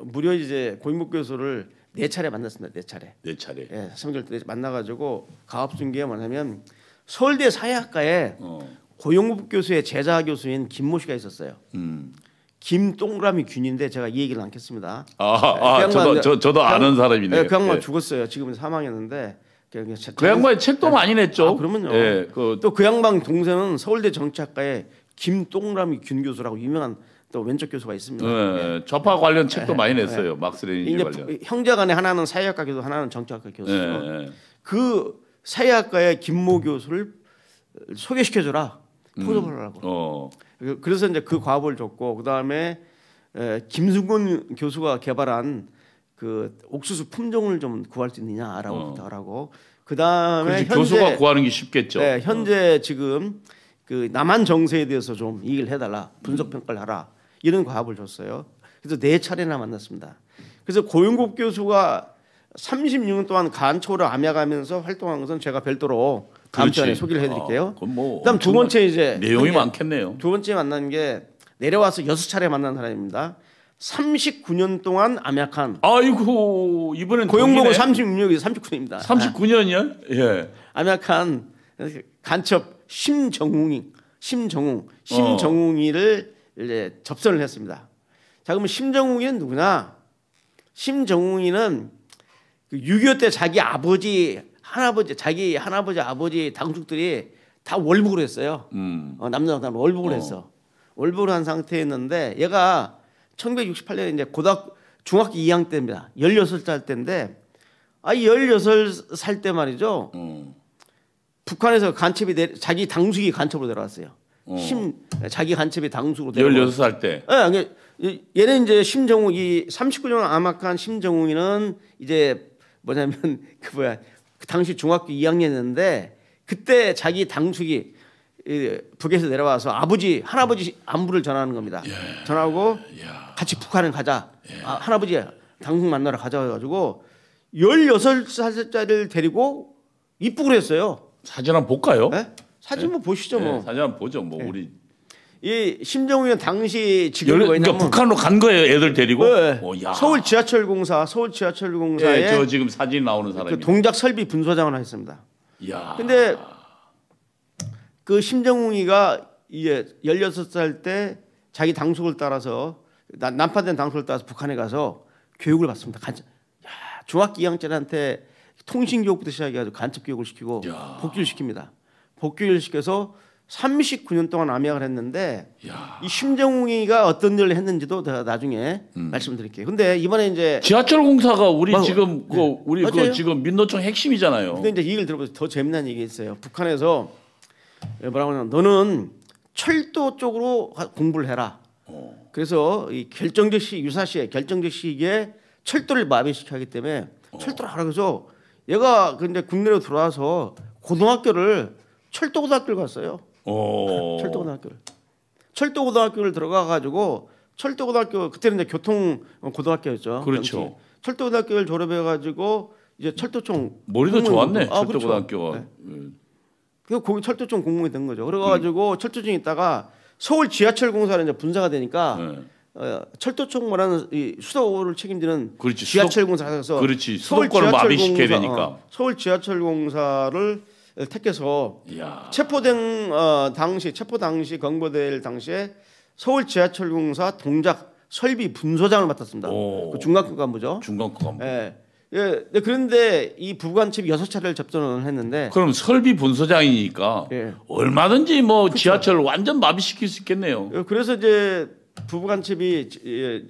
무려 이제 고용복 교수를 4차례 만났습니다. 4차례. 4차례. 예, 3개월 때 만나가지고 가업 중기가 뭐냐면 서울대 사회학과에 고용복 교수의 제자 교수인 김모 씨가 있었어요. 김동그라미 균인데 제가 이 얘기를 않겠습니다. 저도 아는 사람이네요. 그 양반 죽었어요. 지금은 사망했는데 그 양반이 책도 많이 냈죠. 그러면요. 예, 또 그 양반 동생은 서울대 정치학과에 김동그라미 균 교수라고 유명한 또 왼쪽 교수가 있습니다. 예, 좌파 관련 책도 많이 냈어요. 막스 레니지 관련. 형제간에 하나는 사회학과 교수, 하나는 정치학과 교수죠. 그 사회학과의 김모 교수를 소개시켜줘라. 포섭하라고. 그래서 이제 그 과업을 줬고 그 다음에 김승곤 교수가 개발한 그 옥수수 품종을 좀 구할 수 있느냐라고 부탁하고 그 다음에 교수가 구하는 게 쉽겠죠. 네, 현재 지금 그 남한 정세에 대해서 좀 얘기를 해달라, 분석 평가를 하라 이런 과업을 줬어요. 그래서 4차례나 만났습니다. 그래서 고용국 교수가 36년 동안 간초를 암약하면서 활동한 것은 제가 별도로 다음 시간에 소개를 해드릴게요. 그다음 두 번째 이제 내용이 많겠네요. 두 번째 만난 게 내려와서 6차례 만난 사람입니다. 39년 동안 암약한. 아이고 이번엔 고용복은 36년이 39년입니다. 39년이요? 예. 암약한 간첩 심정웅이를 이제 접선을 했습니다. 자 그러면 심정웅이는 누구냐? 심정웅이는 6.25 때 자기 아버지, 아버지 당숙들이 다 월북을 했어요. 남녀당 월북을 했어. 월북을 한 상태였는데 얘가 1968년에 이제 중학교 2학년 때입니다. 16살 때인데 16살 때 말이죠. 북한에서 간첩이 자기 당숙이 간첩으로 들어왔어요. 자기 간첩이 당숙으로 들어왔어요. 16살 때. 네, 얘는 이제 심정웅 이 39년 암약한 심정웅이는 이제 뭐냐면 그 당시 중학교 2학년이었는데 그때 자기 당숙이 북에서 내려와서 할아버지 안부를 전하는 겁니다. 전하고 같이 북한에 가자. 할아버지 당숙 만나러 가자 해가지고 16살짜리를 데리고 입국을 했어요. 사진 한번 볼까요? 네? 사진 뭐 보시죠 뭐. 사진 한번 보죠. 뭐 우리 이 심정웅은 당시 지금 그러니까 북한으로 간 거예요. 애들 데리고. 네. 서울 지하철공사에 저 지금 사진 나오는 사람이. 그 동작 설비 분소장을 했습니다. 야. 근데 그 심정웅이가 이제 16살 때 자기 당숙을 따라서 난파된 당숙을 따라서 북한에 가서 교육을 받습니다. 중학교 2학년한테 통신교육부터 시작해가지고 간첩 교육을 시키고 복귀를 시킵니다. 복귀를 시켜서 39년 동안 암약을 했는데 이 심정웅이가 어떤 일을 했는지도 제가 나중에 말씀드릴게요. 근데 이번에 이제 지하철 공사가 우리 지금 지금 민노총 핵심이잖아요. 근데 이제 이 얘기를 들어보세요. 더 재미난 얘기 있어요. 북한에서 뭐라고 하냐면 너는 철도 쪽으로 공부를 해라. 그래서 이 유사시에 결정적 시기에 철도를 마비시키기 하기 때문에 철도를 하라 그래서 얘가 근데 국내로 들어와서 고등학교를 철도고등학교를 갔어요. 철도고등학교를 들어가가지고 철도고등학교 그때는 이제 교통고등학교였죠. 그렇죠. 철도고등학교를 졸업해가지고 이제 철도청 머리도 좋았네. 그렇죠. 철도고등학교가. 그 거기 철도청 공무원이 된 거죠. 그래가지고 철도청에 있다가 서울 지하철공사로 이제 분사가 되니까 철도청이라는 이 수도를 책임지는 지하철공사에서 수도권을 마비시켜야 되니까 서울 지하철공사를 택해서 체포 당시 경보될 당시에 서울 지하철공사 동작 설비 분소장을 맡았습니다. 그 중간급 간부죠. 중간급 간부. 그런데 이 부간첩이 6차례를 접전을 했는데 그럼 설비 분소장이니까 얼마든지 뭐 지하철을 완전 마비시킬 수 있겠네요. 그래서 이제 부부간첩이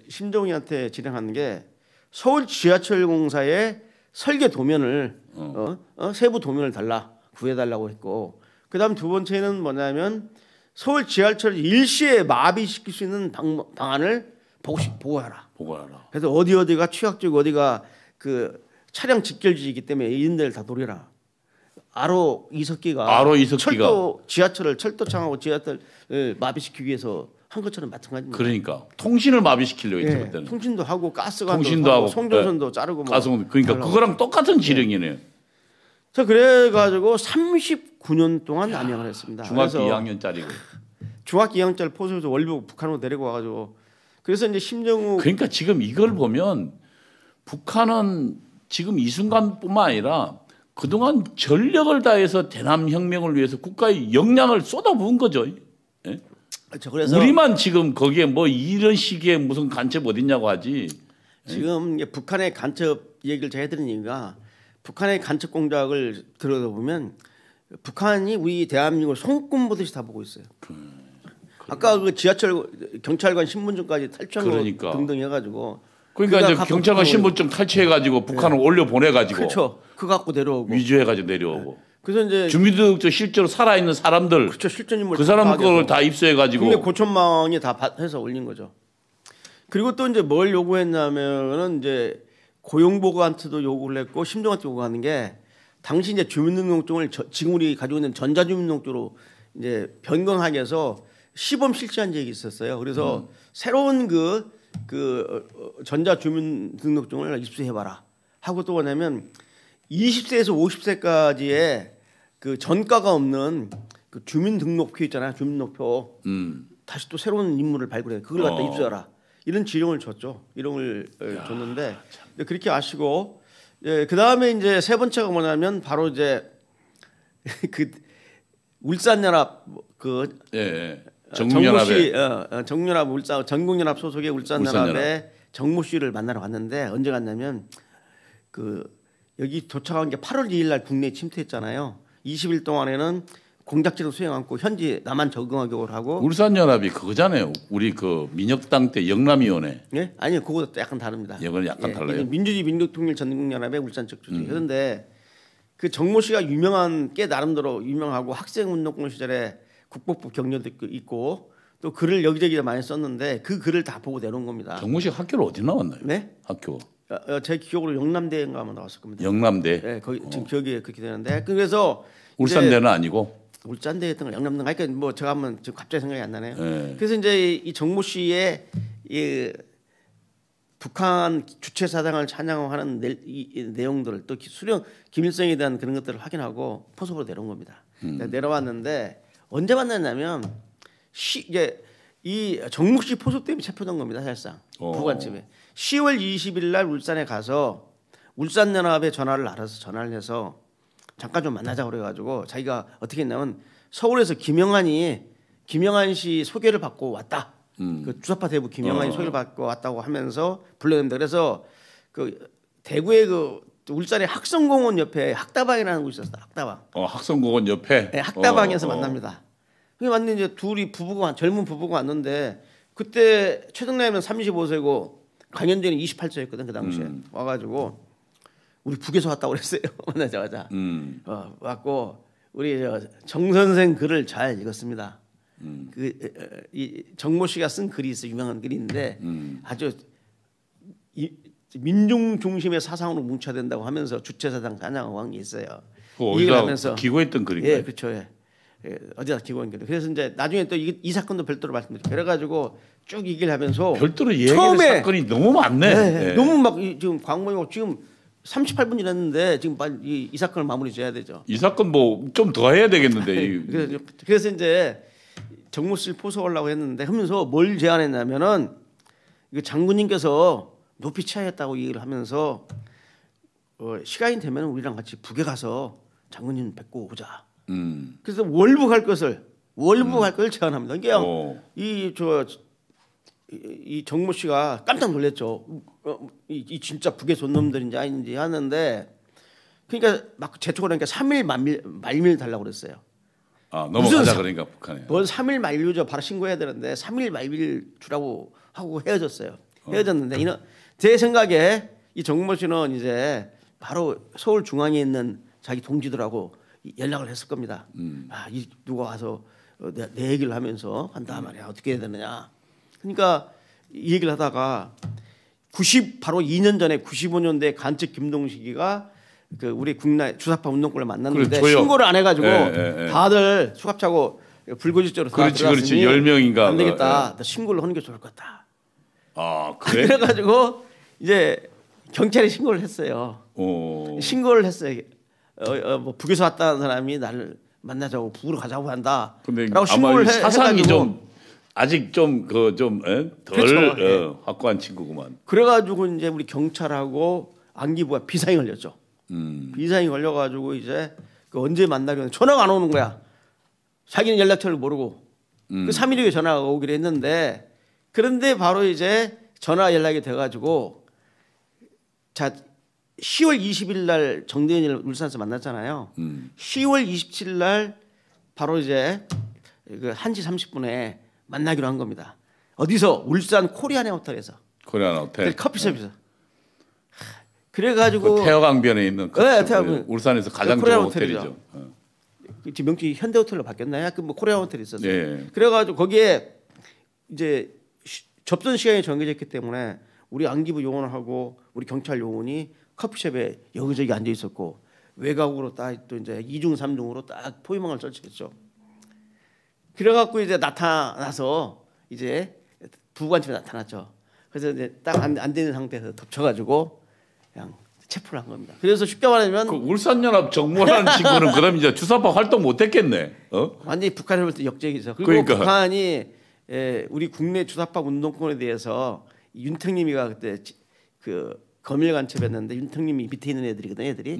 심정웅이한테 진행하는 게 서울 지하철공사의 설계 도면을 세부 도면을 구해달라고 했고 그다음 두 번째는 뭐냐면 서울 지하철 일시에 마비시킬 수 있는 방안을 보고하라. 그래서 어디가 취약지고 어디가 그 차량 직결지이기 때문에 이런 데를 다 노려라. 아로 이석기가 철도창하고 지하철을 마비시키기 위해서 한 것처럼 마찬가지입니다. 그러니까 통신을 마비시키려고 했죠. 예, 그때는. 통신도 하고 가스관도 통신도 하고 송전선도 자르고 그러니까 그거랑 똑같은 지령이네요. 자 그래가지고 39년 동안 암양을 했습니다. 중학교 2학년짜리고. 중학교 2학년짜리 포수에서 월북 북한으로 데리고 와가지고 그래서 이제 심정우 그러니까 지금 이걸 보면 북한은 지금 이 순간뿐만 아니라 그동안 전력을 다해서 대남 혁명을 위해서 국가의 역량을 쏟아부은 거죠. 예? 그렇죠. 그래서 우리만 지금 거기에 뭐 이런 시기에 무슨 간첩 어딨냐고 하지. 지금 이게 북한의 간첩 얘기를 제가 해드린 이유가 북한의 간첩 공작을 들여다보면 북한이 우리 대한민국을 손금 보듯이 다 보고 있어요. 아까 그 지하철 경찰관 신분증까지 탈취한 그러니까. 거 등등 해가지고 그러니까 이제 경찰관 신분증 탈취해가지고 북한을 올려 보내가지고 그렇죠. 그거 갖고 내려오고 위조해가지고 내려오고. 그래서 이제 주민등록증 실제로 살아 있는 사람들 그렇죠. 실존 인물 그 사람 거를 다 입수해가지고. 국내 고천망이 다 해서 올린 거죠. 그리고 또 이제 뭘 요구했냐면은 이제 고용보고한테도 요구를 했고 심정한테 요구하는 게 당시 이제 주민등록증을 지금 우리 가지고 있는 전자주민등록증으로 이제 변경하기 위해서 시범 실시한 적이 있었어요. 그래서 새로운 그 전자주민등록증을 입수해봐라 하고 또 뭐냐면 20세에서 50세까지의 그 전과가 없는 그 주민등록표 있잖아요. 주민등록표 다시 또 새로운 인물을 발굴해 그걸 갖다 입수하라 이런 지령을 줬죠. 이름을 줬는데 그렇게 아시고 그 다음에 이제 세 번째가 뭐냐면 바로 이제 그 울산연합 그 정무연합에 정연합 울산 전국연합 소속의 울산연합의 정무 씨를 만나러 갔는데 언제 갔냐면 그 여기 도착한 게 8월 2일 날 국내에 침투했잖아요. 20일 동안에는 공작지를 수행 않고 현지 남한 적응하기로 하고 울산연합이 그거잖아요. 우리 그 민혁당 때 영남위원회. 네? 아니요. 그거도 약간 다릅니다. 이건 약간 달라요. 민주주의 민족통일전국연합의 울산 쪽 주지. 그런데 그 정모 씨가 유명한 꽤 나름대로 유명하고 학생운동권 시절에 국법부 경력도 있고 또 글을 여기저기 많이 썼는데 그 글을 다 보고 내놓은 겁니다. 정모 씨 학교를 어디 나왔나요? 네? 학교. 제 기억으로 영남대인가 아마 나왔을 겁니다. 영남대. 네, 거기 지금 기억이 그렇게 되는데 그래서 울산대는 아니고. 울산대 했던 거 영남대 하니까 뭐 제가 한번 지금 갑자기 생각이 안 나네요. 네. 그래서 이제 이 정모 씨의 이 북한 주체 사상을 찬양하는 이 내용들을 또 수령 김일성에 대한 그런 것들을 확인하고 포섭으로 내려온 겁니다. 내려왔는데 언제 만났냐면 이제 이 정모 씨 포섭 때문에 체포된 겁니다. 사실상 부관집에 10월 20일 날 울산에 가서 울산연합에 전화를 해서 잠깐 좀 만나자고 그래가지고 자기가 어떻게 했냐면 서울에서 김영한 씨 소개를 받고 왔다. 그 주사파 대부 김영한이 소개를 받고 왔다고 하면서 불러냅니다. 그래서 그 대구의 그 울산의 학성공원 옆에 학다방이라는 곳이 있었어요. 학다방. 학성공원 옆에. 네, 학다방에서 만납니다. 그게 맞는 이제 둘이 젊은 부부가 왔는데 그때 최정남은 35세고 강현재는 28세였거든 그 당시에 와가지고. 우리 북에서 왔다고 그랬어요. 만나자마자 왔고 우리 정 선생 글을 잘 읽었습니다. 이 정모 씨가 쓴 글이 있어 유명한 글이 있는데 아주 민중 중심의 사상으로 뭉쳐야 된다고 하면서 주체사상 찬양하고 한 게 있어요. 어디다 하면서 기고했던 글인가요? 예, 그렇죠. 예, 어디다 기고한 글. 그래서 이제 나중에 또 이 사건도 별도로 말씀드릴게요. 그래가지고 쭉 얘기를 하면서 별도로 얘기할 사건이 너무 많네. 네. 너무 막 지금 광고가 지금 38분 지났는데 지금 빨리 이 사건을 마무리 지어야 되죠. 이 사건 뭐 좀 더 해야 되겠는데. 그래서 이제 정모 씨를 포섭하려고 했는데 하면서 뭘 제안했냐면은 장군님께서 높이 취하였다고 얘기를 하면서 시간이 되면 우리랑 같이 북에 가서 장군님 뵙고 오자. 그래서 월북할 것을 제안합니다. 그러니까 이 정모 씨가 깜짝 놀랐죠. 이 진짜 북의 손놈들인지 아닌지 하는데 그러니까 막 재촉을 하니까 3일 말밀 달라고 그랬어요. 넘어가자 그러니까 북한에. 뭘 3일 만류죠. 바로 신고해야 되는데 3일 말밀 주라고 하고 헤어졌어요. 헤어졌는데 제 생각에 이 정모 씨는 이제 바로 서울 중앙에 있는 자기 동지들하고 연락을 했을 겁니다. 이 누가 와서 내 얘기를 하면서 한다 말이야. 어떻게 해야 되느냐. 그러니까 이 얘기를 하다가 바로 2년 전에 95년대 간첩 김동식이가 그 우리 국내 주사파 운동권을 만났는데 그래, 신고를 안 해가지고 예. 다들 수갑차고 불구질적으로 그렇지, 그렇지. 들어갔으니 10명인가. 안 되겠다. 신고를 하는 게 좋을 것 같다. 아, 그래? 그래가지고 이제 경찰에 신고를 했어요. 신고를 했어요. 뭐 북에서 왔다는 사람이 나를 만나자고 북으로 가자고 한다. 근데 라고 아마 신고를 사상이 해가지고 좀 아직 좀 그 좀 덜 그렇죠. 예. 확고한 친구구만. 그래가지고 이제 우리 경찰하고 안기부가 비상이 걸렸죠. 비상이 걸려가지고 이제 그 언제 만나려고 전화가 안 오는 거야. 자기는 연락처를 모르고 그 3일 후에 전화가 오기로 했는데 그런데 바로 이제 전화 연락이 돼가지고 자 10월 20일 날 정대현이를 울산에서 만났잖아요. 10월 27일 날 바로 이제 그 1시 30분에 만나기로 한 겁니다. 어디서? 울산 코리아네 호텔에서. 코리안 호텔. 커피숍에서. 그래가지고 그 태화강변에 있는 네, 태화강. 울산에서 가장 코리안 좋은 호텔이죠. 호텔이죠. 지금 명칭이 현대 호텔로 바뀌었나요? 그 뭐 코리아 호텔이 있었어요. 네. 그래가지고 거기에 이제 접선 시간이 정해졌기 때문에 우리 안기부 요원을 하고 우리 경찰 요원이 커피숍에 여기저기 앉아 있었고 외곽으로 딱 또 이제 2중 3중으로 딱 포위망을 설치했죠. 그래갖고 이제 나타나서 이제 부관집에 나타났죠. 그래서 이제 딱 안 되는 상태에서 덮쳐가지고 그냥 체포를 한 겁니다. 그래서 쉽게 말하면 그 울산연합 정모라는 친구는 그럼 이제 주사파 활동 못했겠네. 완전히 북한을 볼 때 역적이죠. 그리고 그러니까. 북한이 우리 국내 주사파 운동권에 대해서 윤택님이가 그때 그 검일 간첩이었는데 윤택님이 밑에 있는 애들이거든. 애들이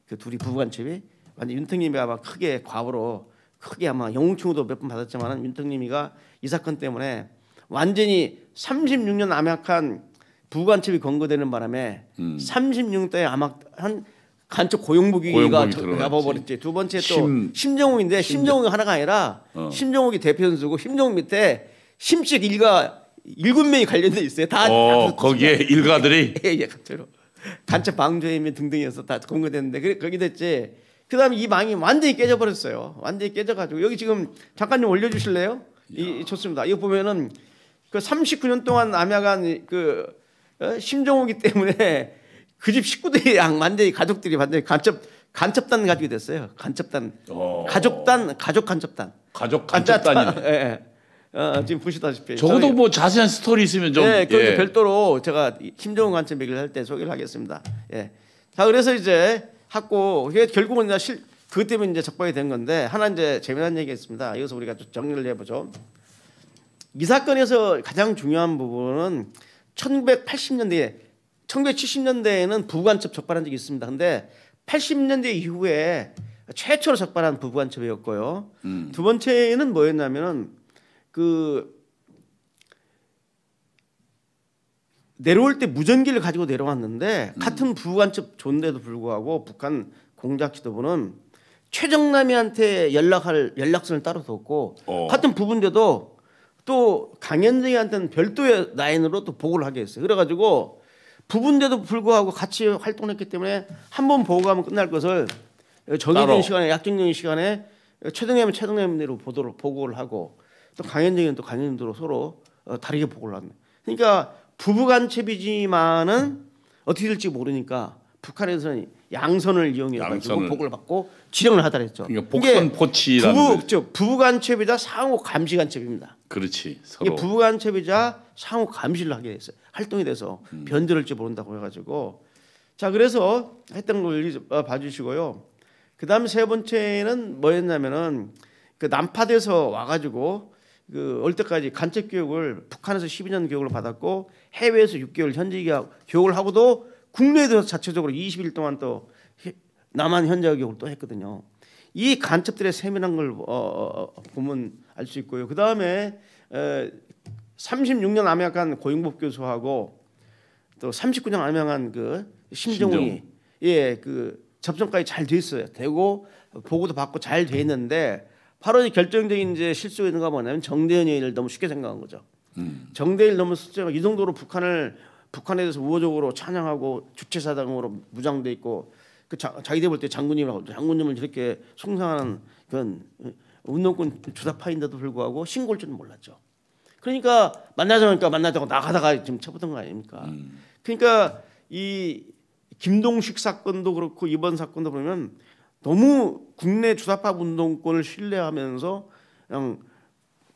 그 둘이 부부 간첩이 완전 윤택님이 아마 크게 과거로 크게 아마 영웅충도 몇 번 받았지만은 윤택님이가 이 사건 때문에 완전히 36년 암약한 부간첩이 권고되는 바람에 36대에 암약한 간첩 고용무기가 잡아버렸지. 두 번째 또 심정욱인데 심정욱이 하나가 아니라 심정욱이 대표 선수고 심정욱 밑에 심식 일가 7명이 관련돼 있어요. 다 거기에 일가들이 예, 갑자기 간첩 방조혐의 등등이어서 다 권고됐는데 거기 됐지. 그다음에 이 망이 완전히 깨져버렸어요. 완전히 깨져가지고 여기 지금 잠깐 좀 올려주실래요? 좋습니다. 이거 보면은 그 39년 동안 암약한 그 심정욱이 때문에 그 집 식구들이 완전히 가족들이 완전히 간첩단 가지고 됐어요. 간첩단, 가족 간첩단. 가족 간첩단이네. 예. 지금 보시다시피 적어도 뭐 자세한 스토리 있으면 좀. 네, 그 별도로 제가 심정욱 간첩 얘기를 할 때 소개를 하겠습니다. 예. 자, 그래서 이제 했고 결국은 이제 그것 때문에 이제 적발이 된 건데 하나 이제 재미난 얘기가 있습니다. 이것을 우리가 좀 정리를 해보죠. 이 사건에서 가장 중요한 부분은 1970년대에는 부부간첩 적발한 적이 있습니다. 근데 80년대 이후에 최초로 적발한 부부간첩이었고요. 두 번째는 뭐였냐면은 그 내려올 때 무전기를 가지고 내려왔는데 같은 부부간첩 존데도 불구하고 북한 공작 지도부는 최정남이한테 연락할 연락선을 따로 뒀고 같은 부부인데도 또 강현정이한테는 별도의 라인으로 또 보고를 하게 했어요. 그래가지고 부부인데도 불구하고 같이 활동했기 때문에 한 번 보고 가면 끝날 것을 정해진 시간에 약정적인 시간에 최동남대로 보고를 하고 또 강현정이는 또 강현정대로 서로 다르게 보고를 합니다. 그러니까 부부간첩이지만은 어떻게 될지 모르니까 북한에서는 양선을 이용해 가지고 보고를 받고 지령을 하다 그랬죠. 그러니까 복선 포치라는 부부간첩이자 상호 감시 간첩입니다. 그렇지. 서로 부부간첩이자 상호 감시를 하게 됐어요. 활동이 돼서 변절할지 모른다고 해가지고 자 그래서 했던 걸 봐주시고요. 그다음 세 번째는 뭐였냐면은 그 난파돼서 와가지고 그 올 때까지 간첩 교육을 북한에서 12년 교육을 받았고 해외에서 6개월 현지 교육을 하고도 국내에서 자체적으로 20일 동안 또 남한 현장 교육을 또 했거든요. 이 간첩들의 세밀한 걸 보면 알 수 있고요. 그 다음에 36년 암약한 고용복 교수하고 또 39년 암약한 그 심정훈이 그 접종까지 잘 됐어요. 되고 보고도 받고 잘 됐는데 바로 결정적인 이제 실수가 있는 거 뭐냐면 정대현의 일을 너무 쉽게 생각한 거죠. 정대일 너무 이 정도로 북한에 대해서 우호적으로 찬양하고 주체사당으로 무장돼 있고 그 자기들 볼 때 장군님을 저렇게 숭상하는 그런 운동권 주사파인데도 불구하고 신고할 줄은 몰랐죠. 그러니까 만나자고 나가다가 지금 쳐보던 거 아닙니까? 그러니까 이 김동식 사건도 그렇고 이번 사건도 보면 너무 국내 주사파 운동권을 신뢰하면서 그냥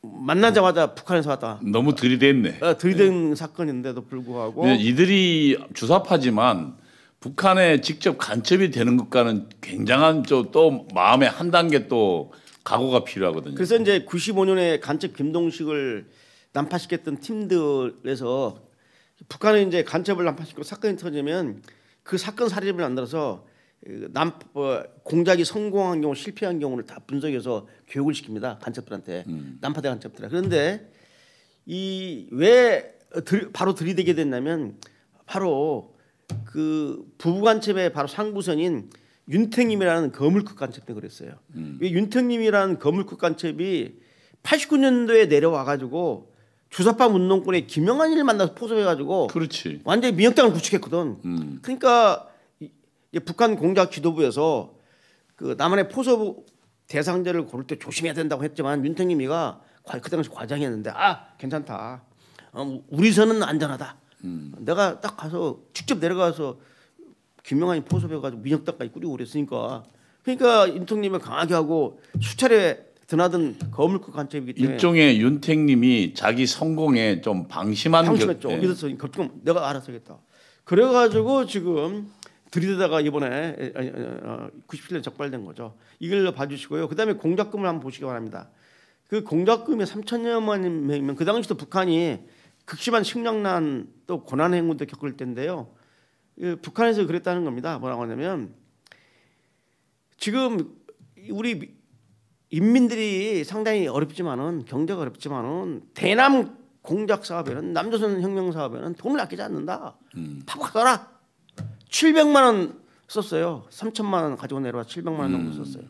만나자마자 북한에서 왔다. 너무 들이댔네. 들이댄 사건인데도 불구하고 이들이 주사파지만 북한에 직접 간첩이 되는 것과는 굉장한 또 마음의 한 단계 또 각오가 필요하거든요. 그래서 이제 95년에 간첩 김동식을 난파시켰던 팀들에서 북한에 이제 간첩을 난파시키고 사건이 터지면 그 사건 사례를 만들어서 공작이 성공한 경우 실패한 경우를 다 분석해서 교육을 시킵니다. 간첩들한테 난파대 간첩들. 그런데 이 왜 바로 들이대게 됐냐면 바로 그 부부 간첩의 바로 상부선인 윤택님이라는 거물급 간첩 때 그랬어요. 왜 윤택님이라는 거물급 간첩이 89년도에 내려와 가지고 주사파 운동권의 김영환이를 만나서 포섭해가지고 그렇지. 완전히 민혁당을 구축했거든. 그러니까 북한 공작 지도부에서 그 남한의 포섭 대상자를 고를 때 조심해야 된다고 했지만 윤택님이가 그 당시 과장이었는데 괜찮다. 우리 선은 안전하다. 내가 딱 가서 직접 내려가서 김영환이 포섭해가지고 민혁당까지 꾸리고 그랬으니까 그러니까 윤택님이 강하게 하고 수차례 드나든 거물급 간첩이기 때문에 일종의 윤택님이 자기 성공에 좀 방심했죠. 그래서 결국 내가 알아서 하겠다. 그래가지고 지금 들이대다가 이번에 97년 적발된 거죠. 이걸 봐주시고요. 그다음에 공작금을 한번 보시기 바랍니다. 그 공작금이 3천여만 명이면 그 당시도 북한이 극심한 식량난 또 고난 행군도 겪을 때인데요. 북한에서 그랬다는 겁니다. 뭐라고 하냐면 지금 우리 인민들이 상당히 어렵지만은 경제가 어렵지만은 대남 공작 사업에는 남조선 혁명 사업에는 돈을 아끼지 않는다. 팍팍 써라. 700만 원 썼어요. 3천만 원 가지고 내려와 700만 원 정도 썼어요.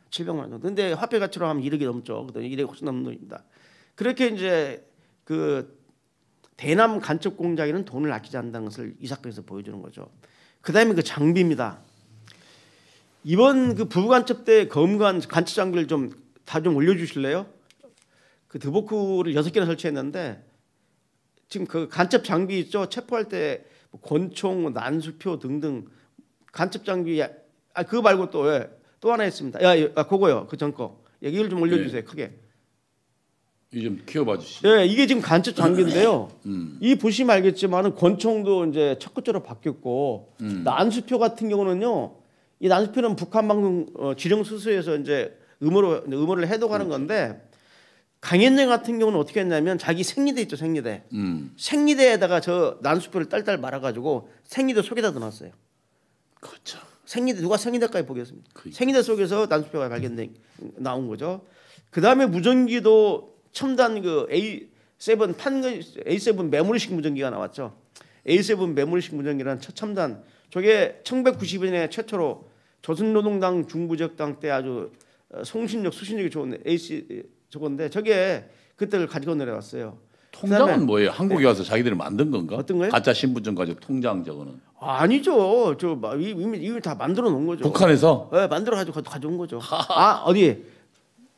700만 원 정도. 근데 화폐 가치로 하면 1억이 넘죠. 1억이 훨씬 넘는 돈입니다. 그렇게 이제 그 대남 간첩 공작에는 돈을 아끼지 않는다는 것을 이 사건에서 보여주는 거죠. 그다음에 그 장비입니다. 이번 그 부부 간첩 때 검간 간첩 장비를 좀 다 좀 올려주실래요? 그 드보크를 6개나 설치했는데 지금 그 간첩 장비 있죠? 체포할 때 권총, 난수표 등등 간첩 장비 그거 말고 또 하나 있습니다. 그거요. 그 전 거. 이걸 좀 올려주세요. 크게. 이 좀 키워봐 주시죠. 네, 이게 지금 간첩 장비인데요. 이 보시면 알겠지만은 권총도 이제 첫 끝으로 바뀌었고 난수표 같은 경우는요. 이 난수표는 북한 방송 지령 수수에서 이제 음모를 해독하는 건데 강현정 같은 경우는 어떻게 했냐면 자기 생리대 있죠, 생리대. 생리대에다가 저 난수표를 딸딸 말아가지고 생리대 속에다 넣어놨어요. 그렇죠. 생리대 누가 생리대까지 보겠습니다. 생리대 속에서 난수표가 나온 거죠. 그 다음에 무전기도 첨단 그 A7 A7 메모리식 무전기가 나왔죠. A7 메모리식 무전기라는 첨단. 저게 1990년에 최초로 조선노동당 중부지역당 때 아주 송신력 수신력이 좋은 AC 저건데 저게 그때를 가지고 내려왔어요. 통장은 뭐예요? 한국에 와서 자기들이 만든 건가? 어떤 거요? 가짜 신분증 가지고 통장 저거는. 아니죠. 이미 다 만들어 놓은 거죠. 북한에서? 네, 만들어 가지고 가져온 거죠. 어디?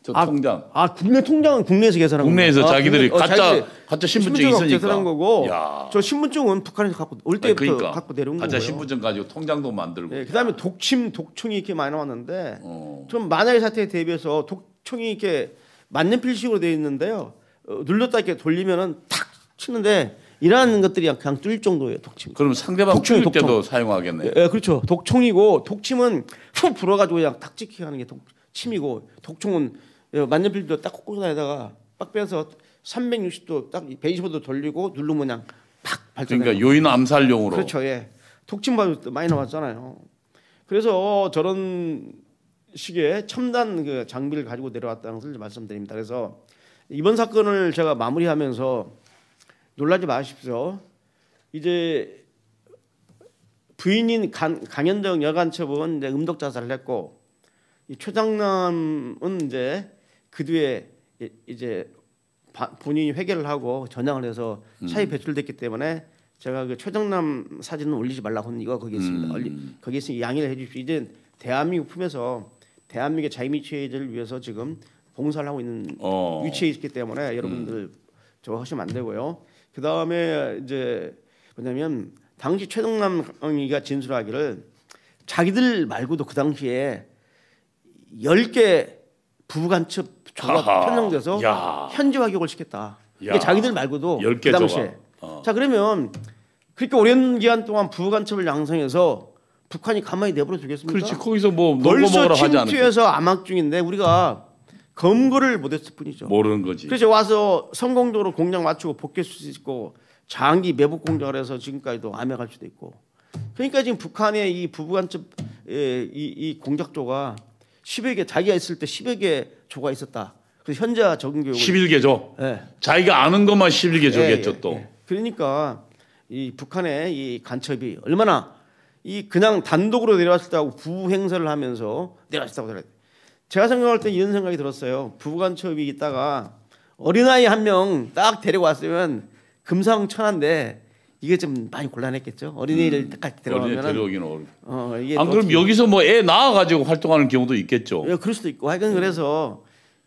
통장. 국내 통장은 국내에서 계산한 거예요. 국내에서 자기들이 가짜 신분증이 있으니까. 계산한 거고. 야. 저 신분증은 북한에서 갖고 올 때부터 그러니까. 갖고 내려온 가짜 거고요. 신분증 가지고 통장도 만들고. 네, 그다음에 독총이 이렇게 많이 나왔는데 좀 만화의 사태에 대비해서 독총이 이렇게 만년필식으로 되어 있는데요. 눌렀다 이렇게 돌리면은 탁 치는데 이러한 것들이 그냥 뚫릴 정도예요. 독침. 그럼 상대방 죽일 때도 사용하겠네요. 예, 그렇죠. 독총이고 독침은 훅 불어가지고 그냥 탁 찍히게 하는 게 독침이고 독총은 만년필도 딱 꽂고 다니다가 빡 빼서 360도 딱 125도 돌리고 누르면 그냥 팍 발전. 그러니까 요인 암살용으로. 그렇죠. 예. 독침 많이 나왔잖아요. 그래서 저런 식의 첨단 그 장비를 가지고 내려왔다는 것을 말씀드립니다. 그래서 이번 사건을 제가 마무리하면서 놀라지 마십시오. 이제 부인인 강현정 여간첩은 이제 음독 자살을 했고 이 최장남은 이제 그 뒤에 이제 본인이 회개를 하고 전향을 해서 차에 배출됐기 때문에 제가 그 최장남 사진은 올리지 말라고 하는 이거 거기에 있습니다. 거기에 있으니 양해를 해주십시오. 이제 대한민국 품에서 대한민국의 자유민주주의를 위해서 지금 봉사를 하고 있는 위치에 있기 때문에 여러분들 저거 하시면 안 되고요. 그 다음에 이제 뭐냐면 당시 최동남이가 진술하기를 자기들 말고도 그 당시에 10개 부부간첩 조가 편성돼서 현지화 교육을 시켰다. 이게 자기들 말고도 10개 그 당시에. 자 그러면 그렇게 오랜 기간 동안 부부간첩을 양성해서 북한이 가만히 내버려 두겠습니까? 그렇지. 거기서 뭐 놀고 벌써 먹으라 하지 않을까? 침투해서 암학 중인데 우리가 검거를 못했을 뿐이죠. 모르는 거지. 그래서 와서 성공적으로 공장 맞추고 복귀할 수 있고 장기 매복 공작을 해서 지금까지도 암약할 수도 있고. 그러니까 지금 북한의 이 부부간첩 이 공작조가 10여 개 자기가 있을 때 10여 개 조가 있었다. 그래서 현자 적응 교육을 11개 조. 예. 자기가 아는 것만 11개 조겠죠 또. 그러니까 이 북한의 이 간첩이 얼마나 이 그냥 단독으로 내려왔을 때하고 부부 행사를 하면서 내려왔다고 그래요. 제가 생각할 때 이런 생각이 들었어요. 부부 간첩이 있다가 어린아이 한 명 딱 데리고 왔으면 금상첨화인데 이게 좀 많이 곤란했겠죠. 어린이를 딱 데려오면 데려오기는 어렵고. 이게 안 그럼 여기서 뭐 애 낳아 가지고 활동하는 경우도 있겠죠. 예, 그럴 수도 있고. 하여간 그래서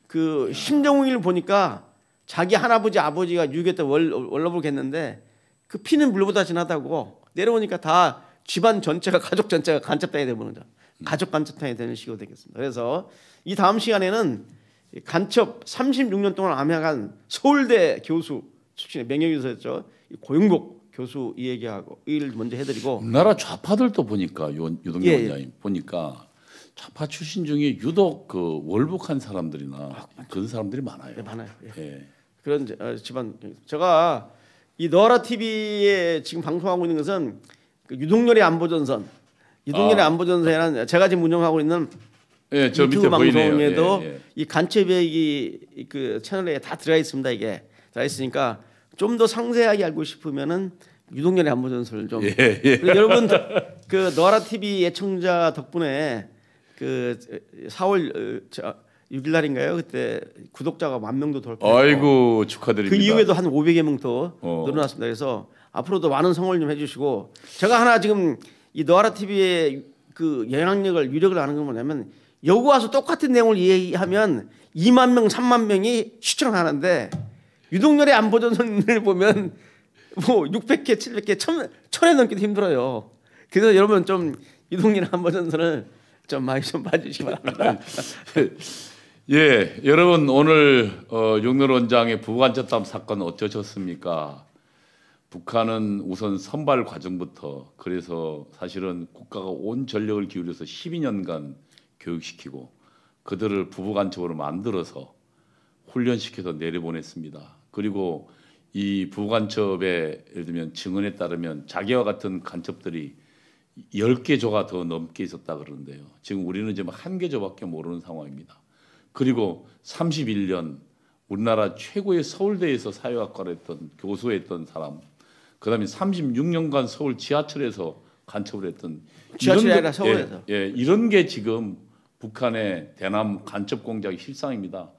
그 심정웅이를 보니까 자기 할아버지 아버지가 6.25 때 월러블 했는데 그 피는 물보다 진하다고 내려오니까 다 집안 전체가 가족 전체가 간첩당이 되는 거죠. 가족 간첩당이 되는 식으로 되겠습니다. 그래서 이 다음 시간에는 간첩 36년 동안 암약한 서울대 교수 출신의 명예교수였죠. 고용복 교수 이 얘기하고 이를 먼저 해드리고. 우리나라 좌파들도 보니까 유동열 원장님 보니까 좌파 출신 중에 유독 그 월북한 사람들이나 그런 사람들이 많아요. 네, 많아요. 예. 예. 그런 집안. 제가 이 너라 TV에 지금 방송하고 있는 것은 그 유동열의 안보전선. 유동열의 안보전선이라는 제가 지금 운영하고 있는 예, 저 유튜브 밑에 보이네요. 방송에도 예, 예. 이 간첩의 그 채널에 다 들어가 있습니다. 이게 들어가 있으니까 좀 더 상세하게 알고 싶으면은 유동열의 안보전선을 좀. 여러분 그 너라 TV 애청자 덕분에 그 4월 6일 날인가요? 그때 구독자가 10,000명도 돌파했고. 아이고 축하드립니다. 그 이후에도 한 500여 명 더 늘어났습니다. 그래서 앞으로도 많은 성원 좀 해주시고 제가 하나 지금 이 너라 TV의 그 영향력을 유력을 아는 건 뭐냐면 여기 와서 똑같은 내용을 얘기하면 2만 명, 3만 명이 시청을 하는데 유동열의 안보전선을 보면 뭐 600개, 700개, 1000회 넘기도 힘들어요. 그래서 여러분 좀 유동열 안보전선을 좀 많이 좀 봐주시기 바랍니다. 예, 여러분 오늘 윤석열 원장의 부부간첩담 사건 어쩌셨습니까? 북한은 우선 선발 과정부터 그래서 사실은 국가가 온 전력을 기울여서 12년간 교육시키고 그들을 부부간첩으로 만들어서 훈련시켜서 내려보냈습니다. 그리고 이 부부간첩의 예를 들면 증언에 따르면 자기와 같은 간첩들이 10개 조가 더 넘게 있었다 그러는데요. 지금 우리는 지금 1개 조밖에 모르는 상황입니다. 그리고 31년 우리나라 최고의 서울대에서 사회학과를 했던 교수했던 사람, 그다음에 36년간 서울 지하철에서 간첩을 했던 지하철이 아니라 서울에서. 이런 게 지금 북한의 대남 간첩 공작의 실상입니다.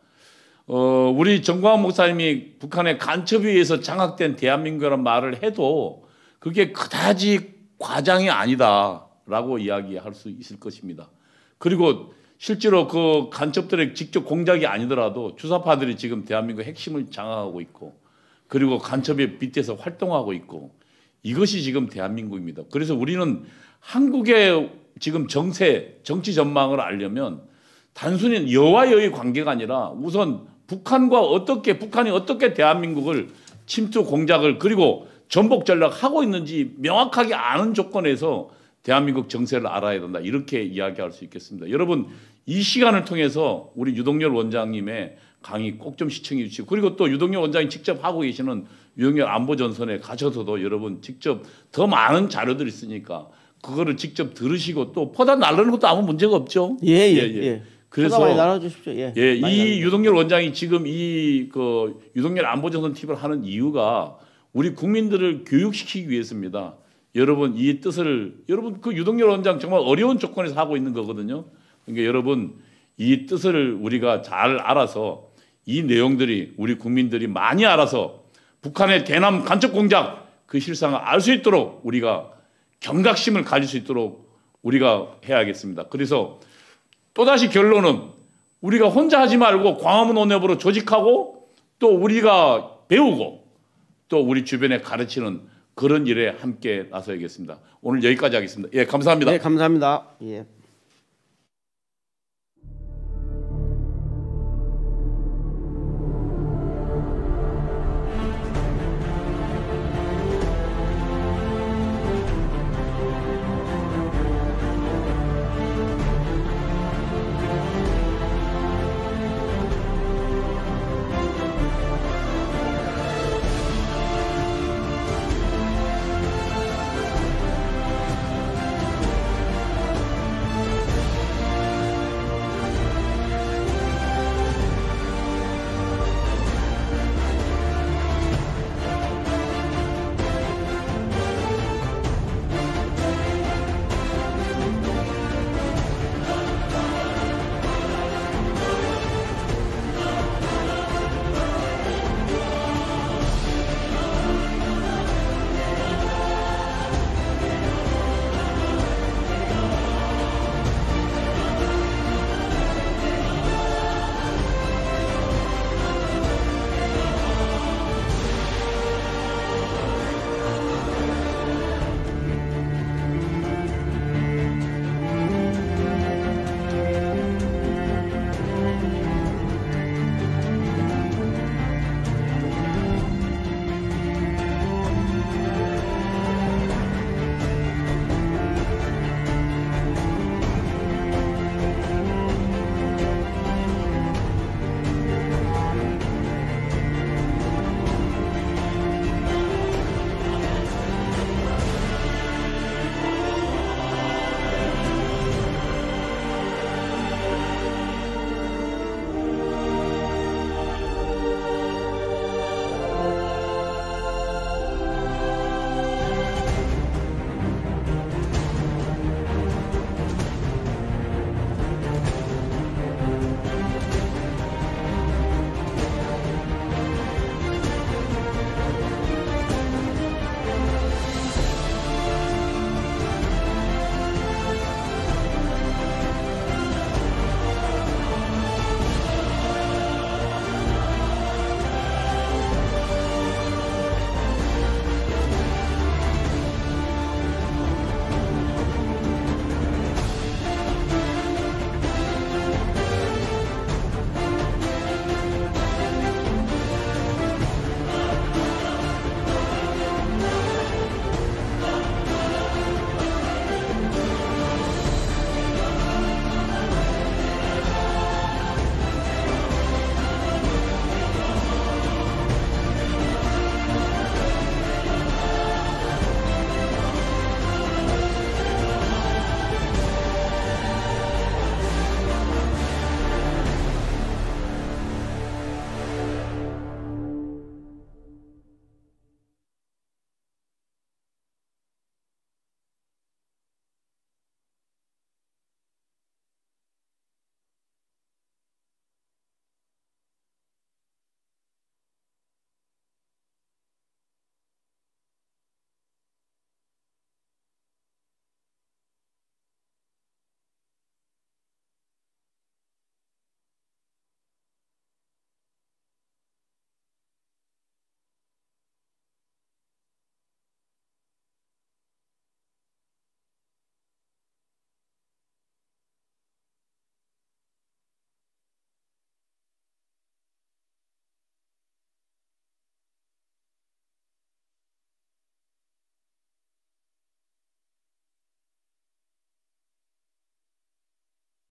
우리 정광훈 목사님이 북한의 간첩에 의해서 장악된 대한민국이라는 말을 해도 그게 그다지 과장이 아니다라고 이야기할 수 있을 것입니다. 그리고 실제로 그 간첩들의 직접 공작이 아니더라도 주사파들이 지금 대한민국 핵심을 장악하고 있고 그리고 간첩의 밑에서 활동하고 있고 이것이 지금 대한민국입니다. 그래서 우리는 한국의 지금 정치 전망을 알려면 단순히 여와 여의 관계가 아니라 우선 북한이 어떻게 대한민국을 침투 공작을 그리고 전복 전략하고 있는지 명확하게 아는 조건에서 대한민국 정세를 알아야 된다. 이렇게 이야기할 수 있겠습니다. 여러분 이 시간을 통해서 우리 유동열 원장님의 강의 꼭 좀 시청해 주시고 그리고 또 유동열 원장이 직접 하고 계시는 유동열 안보전선에 가셔서도 여러분 직접 더 많은 자료들이 있으니까 그거를 직접 들으시고 또 퍼다 나르는 것도 아무 문제가 없죠. 예. 그래서 많이 나눠주십시오. 이 유동열 원장이 지금 이 그 유동열 안보전선 TV를 하는 이유가 우리 국민들을 교육시키기 위해서입니다. 여러분 이 뜻을 여러분 그 유동열 원장 정말 어려운 조건에서 하고 있는 거거든요. 그러니까 여러분 이 뜻을 우리가 잘 알아서 이 내용들이 우리 국민들이 많이 알아서 북한의 대남 간첩 공작 그 실상을 알 수 있도록 우리가 경각심을 가질 수 있도록 우리가 해야겠습니다. 그래서 또다시 결론은 우리가 혼자 하지 말고 광화문 온앱으로 조직하고 또 우리가 배우고 또 우리 주변에 가르치는 그런 일에 함께 나서야겠습니다. 오늘 여기까지 하겠습니다. 예, 감사합니다. 네, 감사합니다. 예.